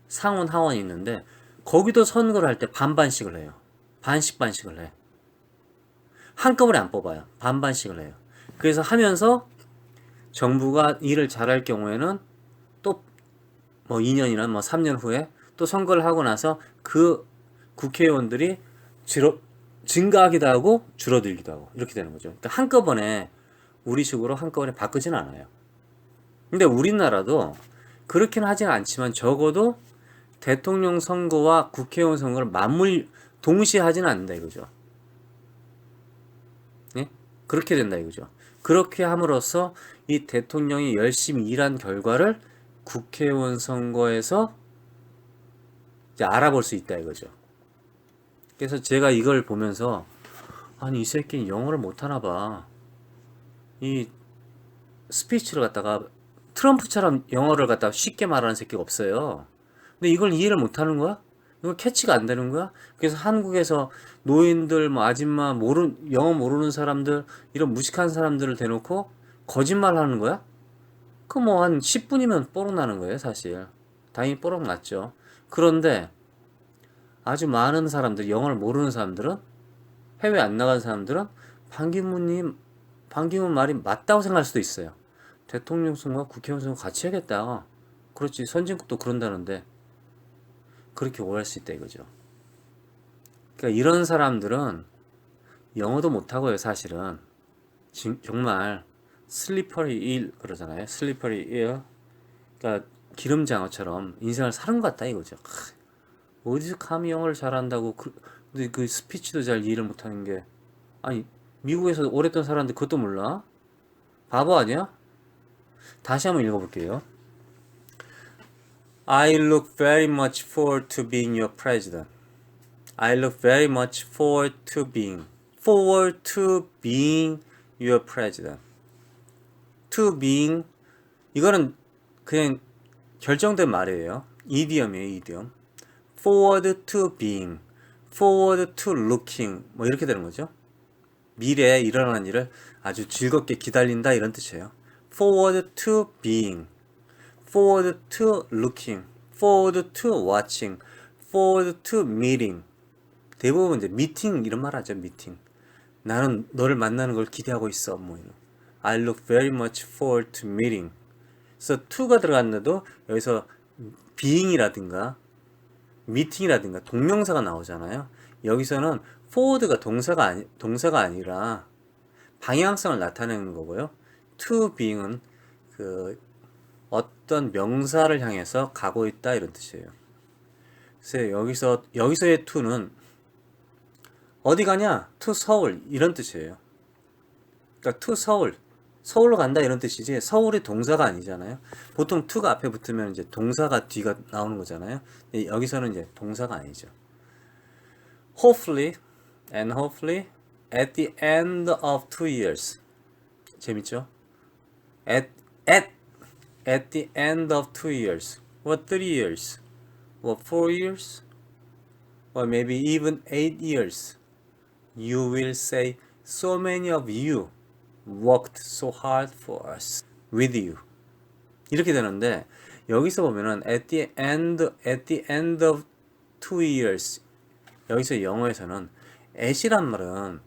상원 하원이 있는데 거기도 선거를 할 때 반반씩을 해요. 반씩을 해. 한꺼번에 안 뽑아요. 반반씩을 해요. 그래서 하면서 정부가 일을 잘할 경우에는 또 뭐 2년이나 뭐 3년 후에 또 선거를 하고 나서 그 국회의원들이 증가하기도 하고 줄어들기도 하고 이렇게 되는 거죠. 그러니까 한꺼번에 우리식으로 한꺼번에 바꾸진 않아요. 근데 우리나라도 그렇게는 하지는 않지만 적어도 대통령 선거와 국회의원 선거를 동시에 하지는 않는다 이거죠. 예? 그렇게 된다 이거죠. 그렇게 함으로써 이 대통령이 열심히 일한 결과를 국회의원 선거에서 이제 알아볼 수 있다 이거죠. 그래서 제가 이걸 보면서 아니 이 새끼는 영어를 못하나 봐. 이 스피치를 갖다가 트럼프처럼 영어를 갖다가 쉽게 말하는 새끼가 없어요. 근데 이걸 이해를 못하는 거야? 이거 캐치가 안 되는 거야? 그래서 한국에서 노인들, 뭐 아줌마, 영어 모르는 사람들, 이런 무식한 사람들을 대놓고 거짓말 하는 거야? 그 뭐 한 10분이면 뽀록 나는 거예요, 사실. 당연히 뽀록 났죠. 그런데 아주 많은 사람들, 영어를 모르는 사람들은, 해외 안 나간 사람들은 반기문 말이 맞다고 생각할 수도 있어요. 대통령 선거와 국회의원 선거 같이 해야겠다. 그렇지, 선진국도 그런다는데. 그렇게 오해할 수 있다 이거죠. 그러니까 이런 사람들은 영어도 못하고요, 사실은. 정말 슬리퍼리 일 그러잖아요. 슬리퍼리 일. 그러니까 기름장어처럼 인생을 사는 것 같다 이거죠. 어디서 감히 영어를 잘한다고 근데 그 스피치도 잘 이해를 못하는 게 아니 미국에서 오랫동안 살았는데 그것도 몰라? 바보 아니야? 다시 한번 읽어볼게요. I look very much forward to being your president. I look very much forward to being your president. To being 이거는 그냥 결정된 말이에요. 이디엄이에요, 이디엄. forward to being, forward to looking 뭐 이렇게 되는 거죠. 미래에 일어나는 일을 아주 즐겁게 기다린다 이런 뜻이에요. forward to being, forward to looking, forward to watching, forward to meeting. 대부분 이제 미팅 이런 말 하죠. 미팅. 나는 너를 만나는 걸 기대하고 있어. 뭐 이런. I look very much forward to meeting. 그래서 to가 들어갔는데도 여기서 being이라든가 미팅이라든가 동명사가 나오잖아요. 여기서는 forward가 동사가 아니라 방향성을 나타내는 거고요. to being은 그 어떤 명사를 향해서 가고 있다 이런 뜻이에요. 그래서 여기서의 to는 어디 가냐? to 서울 이런 뜻이에요. 그러니까 to 서울로 간다 이런 뜻이지 서울이 동사가 아니잖아요. 보통 to가 앞에 붙으면 이제 동사가 뒤가 나오는 거잖아요. 근데 여기서는 이제 동사가 아니죠. Hopefully at the end of 2 years. 재밌죠? At the end of 2 years, or 3 years, or 4 years, or maybe even 8 years, you will say, so many of you worked so hard for us, with you. 이렇게 되는데 여기서 보면은 at the end of 2 years 여기서 영어에서는 at이란 말은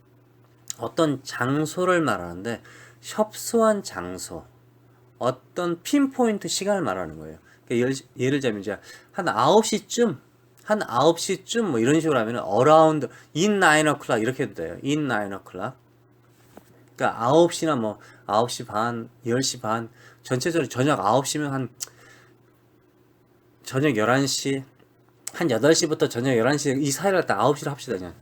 어떤 장소를 말하는데 협소한 장소, 어떤 핀포인트 시간을 말하는 거예요. 그러니까 예를 들자면 이제 한 9시쯤 뭐 이런 식으로 하면 around in 9 o'clock 이렇게 해도 돼요. in 9 o'clock. 그러니까 9시나 뭐 9시 반, 10시 반 전체적으로 저녁 9시면 한 저녁 11시 한 8시부터 저녁 11시 이 사이를 갖다 9시로 합시다 그냥.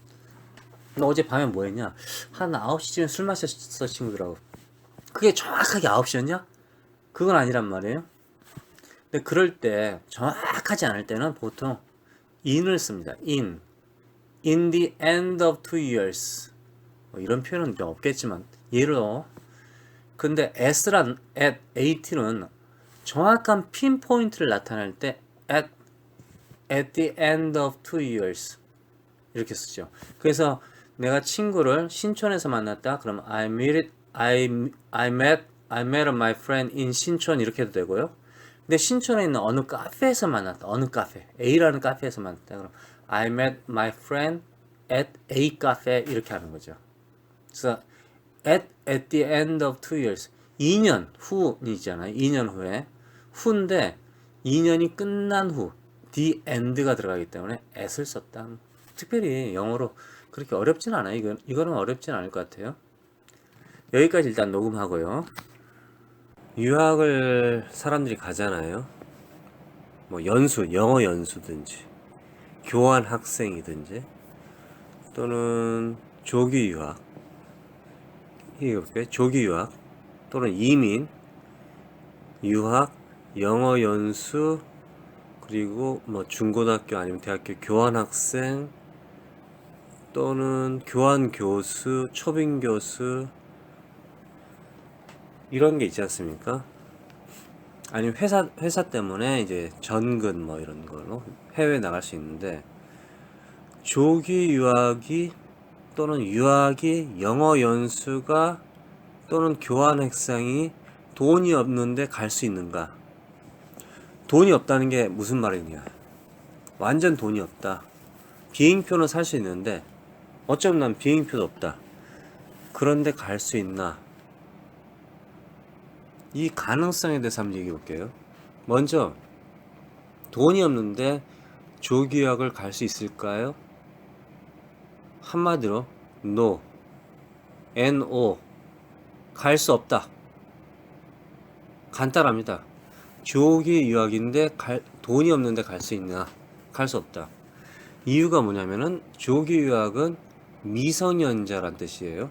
너 어제 밤에 뭐 했냐? 한 9시쯤에 술 마셨어 친구들하고. 그게 정확하게 9시였냐? 그건 아니란 말이에요. 근데 그럴 때 정확하지 않을 때는 보통 in을 씁니다. in the end of 2 years 뭐 이런 표현은 좀 없겠지만 예로 근데 at는 정확한 핀포인트를 나타낼 때 at the end of 2 years 이렇게 쓰죠. 그래서 내가 친구를 신촌에서 만났다. 그럼 I met my friend in 신촌 이렇게 해도 되고요. 근데 신촌에 있는 어느 카페에서 만났다. 어느 카페 A라는 카페에서 만났다. 그럼 I met my friend at A cafe 이렇게 하는 거죠. 그래서 at the end of 2 years 2년 후이잖아요. 2년 후에 후인데 2년이 끝난 후 the end가 들어가기 때문에 at을 썼다. 특별히 영어로 그렇게 어렵진 않아요. 이거는 어렵진 않을 것 같아요. 여기까지 일단 녹음하고요. 유학을 사람들이 가잖아요. 뭐 영어 연수든지 교환 학생이든지 또는 조기 유학 조기 유학 또는 이민 유학 영어 연수 그리고 뭐 중고등학교 아니면 대학교 교환 학생 또는 교환 교수 초빙 교수 이런 게 있지 않습니까? 아니면 회사 때문에 이제 전근 뭐 이런 걸로 해외에 나갈 수 있는데 조기 유학이 또는 유학이 영어 연수가 또는 교환 학생이 돈이 없는데 갈 수 있는가? 돈이 없다는 게 무슨 말이냐? 완전 돈이 없다. 비행표는 살 수 있는데 어쩌면 난 비행표도 없다. 그런데 갈 수 있나? 이 가능성에 대해서 한번 얘기해 볼게요. 먼저 돈이 없는데 조기유학을 갈 수 있을까요? 한마디로 no, no, 갈 수 없다. 간단합니다. 조기 유학인데 돈이 없는데 갈 수 있나? 갈 수 없다. 이유가 뭐냐면은 조기 유학은 미성년자란 뜻이에요.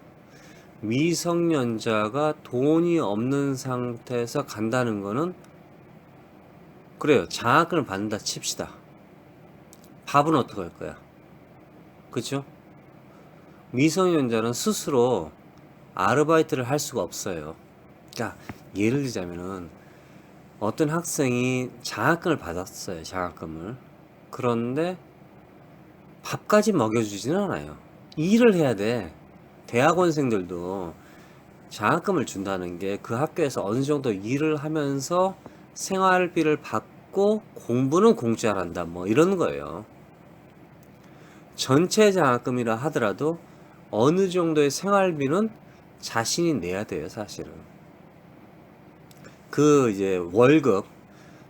미성년자가 돈이 없는 상태에서 간다는 거는 그래요. 장학금을 받는다 칩시다. 밥은 어떻게 할 거야? 그쵸? 미성년자는 스스로 아르바이트를 할 수가 없어요. 그러니까 예를 들자면은 어떤 학생이 장학금을 받았어요. 장학금을. 그런데 밥까지 먹여주지는 않아요. 일을 해야 돼. 대학원생들도 장학금을 준다는 게 그 학교에서 어느 정도 일을 하면서 생활비를 받고 공부는 공짜로 한다. 뭐 이런 거예요. 전체 장학금이라 하더라도 어느 정도의 생활비는 자신이 내야 돼요, 사실은. 그 이제 월급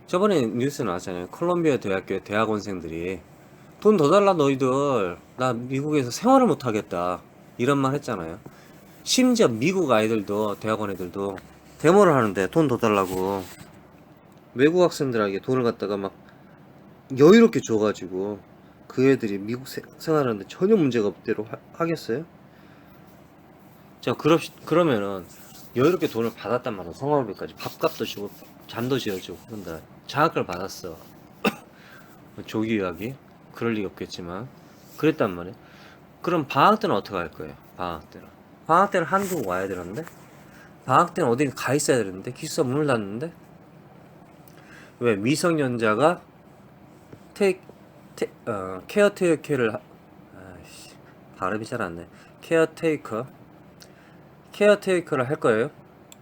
저번에 뉴스 나왔잖아요. 콜롬비아 대학교의 대학원생들이 돈 더 달라 너희들 나 미국에서 생활을 못 하겠다 이런 말 했잖아요. 심지어 미국 아이들도 대학원 애들도 데모를 하는데 돈 더 달라고 외국 학생들에게 돈을 갖다가 막 여유롭게 줘가지고 그 애들이 미국 생활하는데 전혀 문제가 없대로 하겠어요? 자 그러면은 여유롭게 돈을 받았단 말이야. 생활비까지 밥값도 주고 잠도 지어주고 그런다. 장학금을 받았어. 조기 유학이 그럴 리가 없겠지만 그랬단 말이야. 그럼 방학 때는 어떻게 할 거예요? 방학 때는 한국 와야 되는데 방학 때는 어디 가 있어야 되는데 기숙사 문을 닫는데 왜 미성년자가 케어테이커를 발음이 잘 안 돼. 케어테이커를 할 거예요?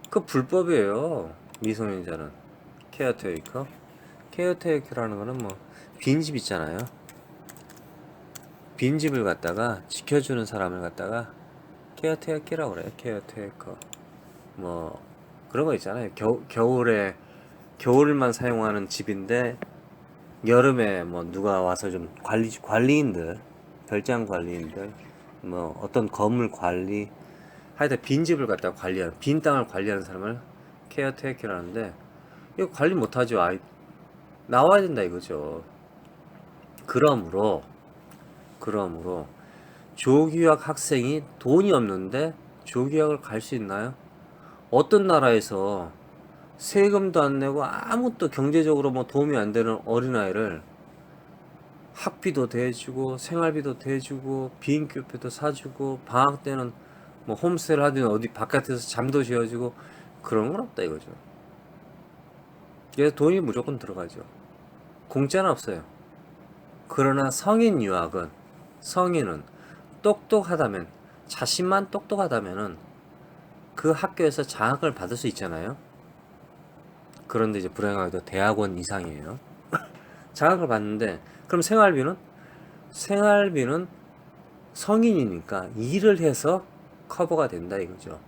그 불법이에요. 미성년자는 케어테이커라는 거는 뭐 빈집 있잖아요. 빈집을 갖다가 지켜주는 사람을 갖다가 케어테이커라고 그래요. 케어테이커 뭐 그런 거 있잖아요. 겨울만 사용하는 집인데 여름에 뭐 누가 와서 좀 관리인들 별장 관리인들 뭐 어떤 건물 관리 하여튼 빈집을 갖다가 관리하는 빈 땅을 관리하는 사람을 케어테이커라는데 이거 관리 못하죠. 아이 나와야 된다 이거죠. 그러므로 조기유학 학생이 돈이 없는데 조기유학을 갈 수 있나요? 어떤 나라에서 세금도 안 내고 아무것도 경제적으로 뭐 도움이 안 되는 어린아이를 학비도 대주고 생활비도 대주고 비행기표도 사주고 방학 때는 뭐 홈스테이를 하든 어디 바깥에서 잠도 지어주고 그런 건 없다 이거죠. 그래서 돈이 무조건 들어가죠. 공짜는 없어요. 그러나 성인은 똑똑하다면 자신만 똑똑하다면은 그 학교에서 장학을 받을 수 있잖아요. 그런데 이제 불행하게도 대학원 이상이에요. 장학을 받는데 그럼 생활비는 성인이니까 일을 해서 커버가 된다 이거죠.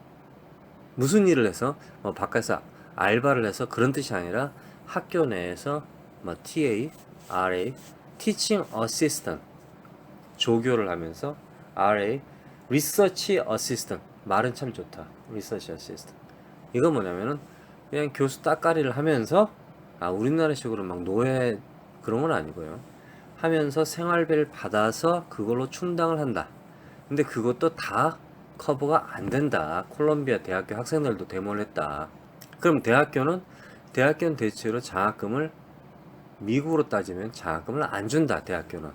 무슨 일을 해서 뭐 바깥에서 알바를 해서 그런 뜻이 아니라 학교 내에서 뭐 TA, RA, Teaching Assistant 조교를 하면서 RA, Research Assistant 말은 참 좋다. Research Assistant 이건 뭐냐면은 그냥 교수 따까리를 하면서 우리나라식으로 막 노예 그런 건 아니고요. 하면서 생활비를 받아서 그걸로 충당을 한다. 근데 그것도 다 커버가 안 된다. 콜롬비아 대학교 학생들도 데모를 했다. 그럼 대학교는 대체로 장학금을 미국으로 따지면 장학금을 안 준다. 대학교는.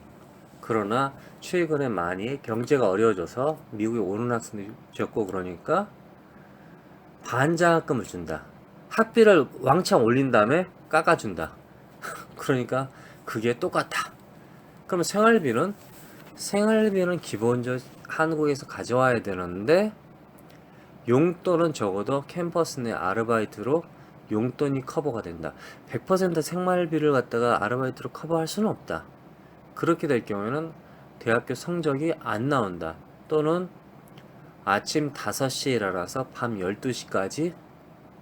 그러나 최근에 많이 경제가 어려워져서 미국에 오는 학생들이 적고 그러니까 반장학금을 준다. 학비를 왕창 올린 다음에 깎아준다. 그러니까 그게 똑같아. 그럼 생활비는 기본적으로 한국에서 가져와야 되는데 용돈은 적어도 캠퍼스 내 아르바이트로 용돈이 커버가 된다. 100% 생활비를 갖다가 아르바이트로 커버할 수는 없다. 그렇게 될 경우에는 대학교 성적이 안 나온다. 또는 아침 5시에 일어나서 밤 12시까지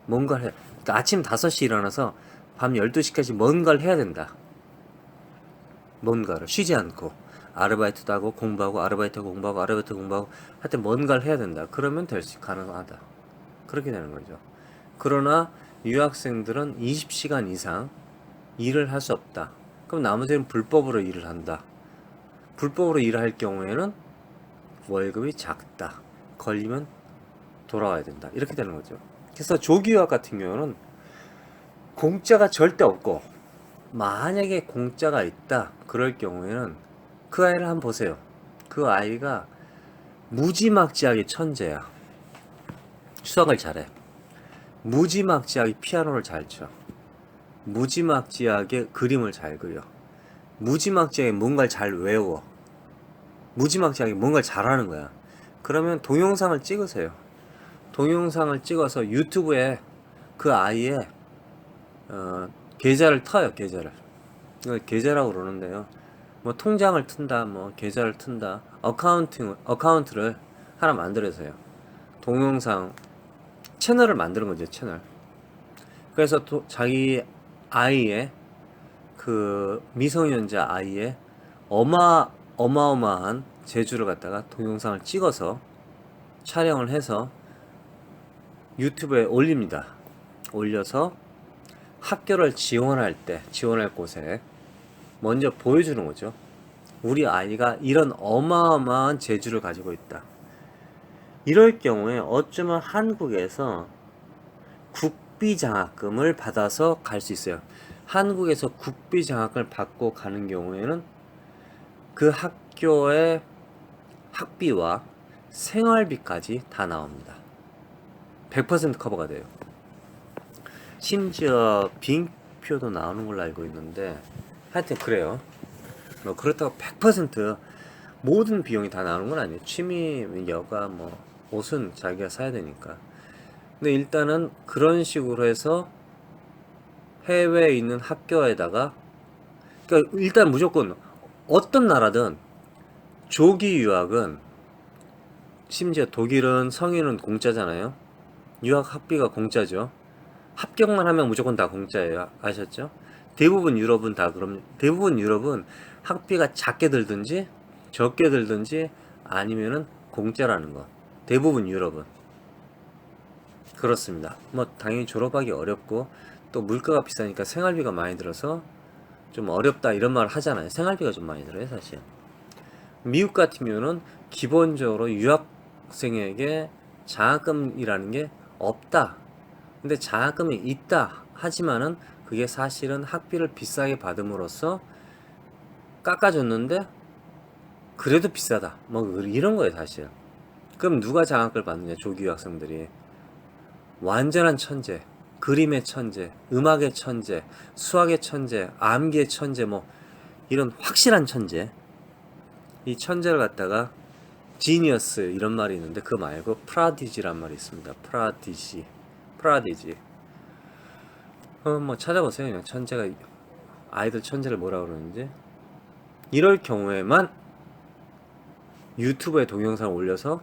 뭔가를 해. 그러니까 아침 5시에 일어나서 밤 12시까지 뭔가를 해야 된다. 뭔가를 쉬지 않고 아르바이트도 하고 공부하고 아르바이트 공부하고 아르바이트 공부하고 하여튼 뭔가를 해야 된다. 그러면 가능하다. 그렇게 되는 거죠. 그러나 유학생들은 20시간 이상 일을 할 수 없다. 그럼 나머지는 불법으로 일을 한다. 불법으로 일을 할 경우에는 월급이 작다. 걸리면 돌아와야 된다. 이렇게 되는 거죠. 그래서 조기유학 같은 경우는 공짜가 절대 없고, 만약에 공짜가 있다 그럴 경우에는 그 아이를 한번 보세요. 그 아이가 무지막지하게 천재야. 수학을 잘해. 무지막지하게 피아노를 잘 쳐. 무지막지하게 그림을 잘 그려. 무지막지하게 뭔가를 잘 외워. 무지막지하게 뭔가를 잘하는 거야. 그러면 동영상을 찍으세요. 동영상을 찍어서 유튜브에 그 아이의 계좌를 터요. 계좌를. 이걸 계좌라고 그러는데요. 뭐 통장을 튼다, 뭐 계좌를 튼다, 어카운트를 하나 만들어서요. 동영상 채널을 만드는 거죠. 채널. 그래서 자기 아이의 그 미성년자 아이의 어마어마한 재주를 갖다가 동영상을 찍어서 촬영을 해서 유튜브에 올립니다. 올려서 학교를 지원할 곳에 먼저 보여주는 거죠. 우리 아이가 이런 어마어마한 재주를 가지고 있다. 이럴 경우에 어쩌면 한국에서 국비 장학금을 받아서 갈 수 있어요. 한국에서 국비 장학금을 받고 가는 경우에는 그 학교의 학비와 생활비까지 다 나옵니다. 100% 커버가 돼요. 심지어 비행표도 나오는 걸로 알고 있는데, 하여튼 그래요. 뭐 그렇다고 100% 모든 비용이 다 나오는 건 아니에요. 취미, 여가, 뭐 옷은 자기가 사야 되니까. 근데 일단은 그런 식으로 해서 해외에 있는 학교에다가, 그러니까 일단 무조건 어떤 나라든 조기 유학은, 심지어 독일은 성인은 공짜잖아요. 유학 학비가 공짜죠. 합격만 하면 무조건 다 공짜예요. 아셨죠? 대부분 유럽은 대부분 유럽은 학비가 작게 들든지 적게 들든지 아니면은 공짜라는 거. 대부분 유럽은 그렇습니다. 뭐 당연히 졸업하기 어렵고 또 물가가 비싸니까 생활비가 많이 들어서 좀 어렵다 이런 말 하잖아요. 생활비가 좀 많이 들어요, 사실. 미국 같은 경우는 기본적으로 유학생에게 장학금이라는 게 없다. 근데 장학금이 있다 하지만은 그게 사실은 학비를 비싸게 받음으로써 깎아줬는데 그래도 비싸다. 뭐 이런 거예요, 사실. 그럼 누가 장학금을 받느냐? 조기 유학생들이. 완전한 천재, 그림의 천재, 음악의 천재, 수학의 천재, 암기의 천재, 뭐 이런 확실한 천재. 이 천재를 갖다가 지니어스 이런 말이 있는데 그거 말고 프라디지란 말이 있습니다. 프라디지. 뭐 찾아보세요. 그냥 천재가, 아이들 천재를 뭐라 그러는지. 이럴 경우에만 유튜브에 동영상을 올려서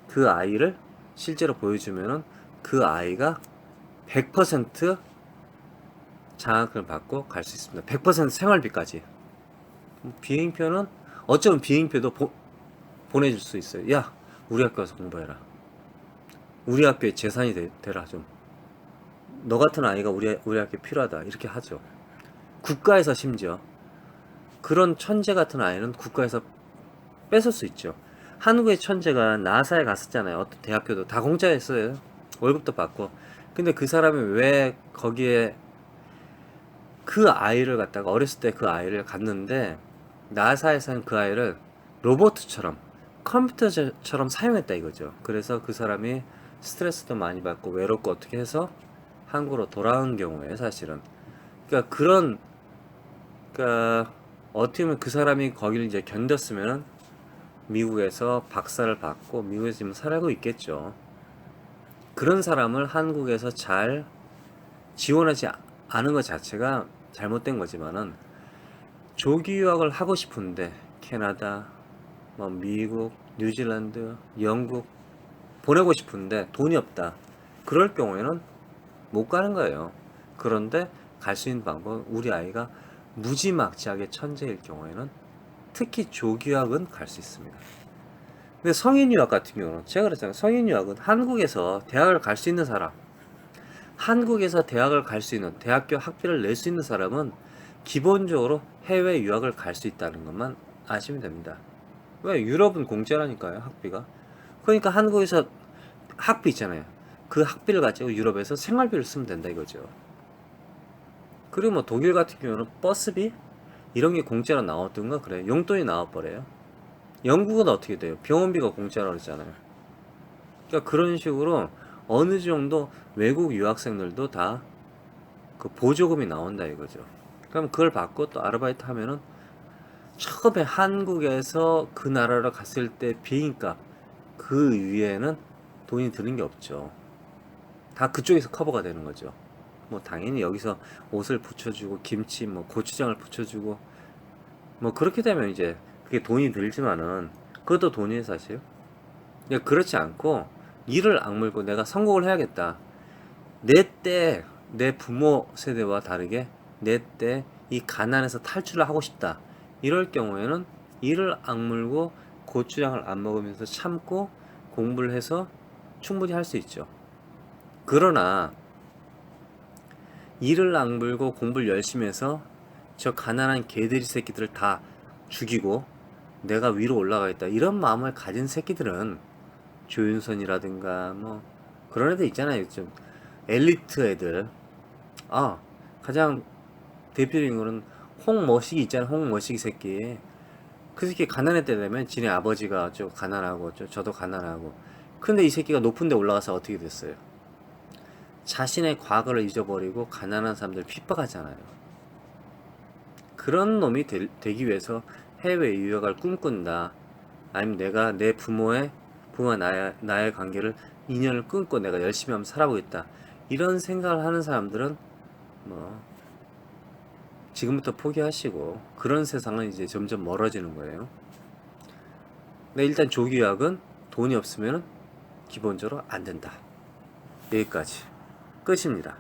그 아이를 실제로 보여주면은 그 아이가 100% 장학금을 받고 갈 수 있습니다. 100% 생활비까지. 비행표는 어쩌면 비행표도 보내줄 수 있어요. 야, 우리 학교 와서 공부해라. 우리 학교에 재산이 되라 좀. 너 같은 아이가 우리 학교에 필요하다. 이렇게 하죠. 국가에서 심지어 그런 천재 같은 아이는 국가에서 뺏을 수 있죠. 한국의 천재가 나사에 갔었잖아요. 어떤 대학교도 다 공짜였어요. 월급도 받고. 근데 그 사람이 왜 거기에 그 아이를 갖다가 어렸을 때 그 아이를 갔는데 나사에서는 그 아이를 로봇처럼 컴퓨터처럼 사용했다 이거죠. 그래서 그 사람이 스트레스도 많이 받고 외롭고 어떻게 해서 한국으로 돌아온 경우에 사실은 그러니까 어떻게 보면 그 사람이 거기를 이제 견뎠으면은 미국에서 박사를 받고 미국에서 지금 살고 있겠죠. 그런 사람을 한국에서 잘 지원하지 않은 것 자체가 잘못된 거지만은 조기 유학을 하고 싶은데 캐나다, 뭐 미국, 뉴질랜드, 영국 보내고 싶은데 돈이 없다. 그럴 경우에는 못 가는 거예요. 그런데 갈 수 있는 방법은 우리 아이가 무지막지하게 천재일 경우에는 특히 조기유학은 갈 수 있습니다. 근데 성인유학 같은 경우는 제가 그랬잖아요. 성인유학은 한국에서 대학을 갈 수 있는 사람, 한국에서 대학을 갈 수 있는 대학교 학비를 낼 수 있는 사람은 기본적으로 해외 유학을 갈 수 있다는 것만 아시면 됩니다. 왜? 유럽은 공짜라니까요, 학비가. 그러니까 한국에서 학비 있잖아요. 그 학비를 가지고 유럽에서 생활비를 쓰면 된다 이거죠. 그리고 뭐 독일 같은 경우는 버스비 이런 게 공짜로 나왔던가 그래. 용돈이 나와버려요. 영국은 어떻게 돼요? 병원비가 공짜라고 그랬잖아요. 그러니까 그런 식으로 어느 정도 외국 유학생들도 다 그 보조금이 나온다 이거죠. 그럼 그걸 받고 또 아르바이트 하면은 처음에 한국에서 그 나라로 갔을 때 비행값 그 위에는 돈이 드는 게 없죠. 다 그쪽에서 커버가 되는 거죠. 뭐 당연히 여기서 옷을 붙여주고 김치 뭐 고추장을 붙여주고 뭐 그렇게 되면 이제 그게 돈이 들지만은 그것도 돈이에요 사실. 그러니까 그렇지 않고 이를 악물고 내가 성공을 해야겠다. 내 때 내 부모 세대와 다르게 내 때 이 가난에서 탈출을 하고 싶다. 이럴 경우에는 이를 악물고 고추장을 안 먹으면서 참고 공부를 해서 충분히 할 수 있죠. 그러나 이를 악물고 공부를 열심히 해서 저 가난한 개들이 새끼들을 다 죽이고 내가 위로 올라가겠다 이런 마음을 가진 새끼들은 조윤선이라든가 뭐 그런 애들 있잖아요. 좀 엘리트 애들. 아 가장 대표적인 거는 홍머시기 있잖아요. 홍머시기 새끼. 그 새끼 가난할 때 되면 지네 아버지가 좀 가난하고 저도 가난하고 근데 이 새끼가 높은 데 올라가서 어떻게 됐어요? 자신의 과거를 잊어버리고 가난한 사람들 핍박하잖아요. 그런 놈이 되기 위해서 해외 유학을 꿈꾼다. 아니면 내가 내 부모와 나의 관계를 인연을 끊고 내가 열심히 한번 살아보겠다. 이런 생각을 하는 사람들은 뭐 지금부터 포기하시고 그런 세상은 이제 점점 멀어지는 거예요. 근데 일단 조기 유학은 돈이 없으면 기본적으로 안 된다. 여기까지 끝입니다.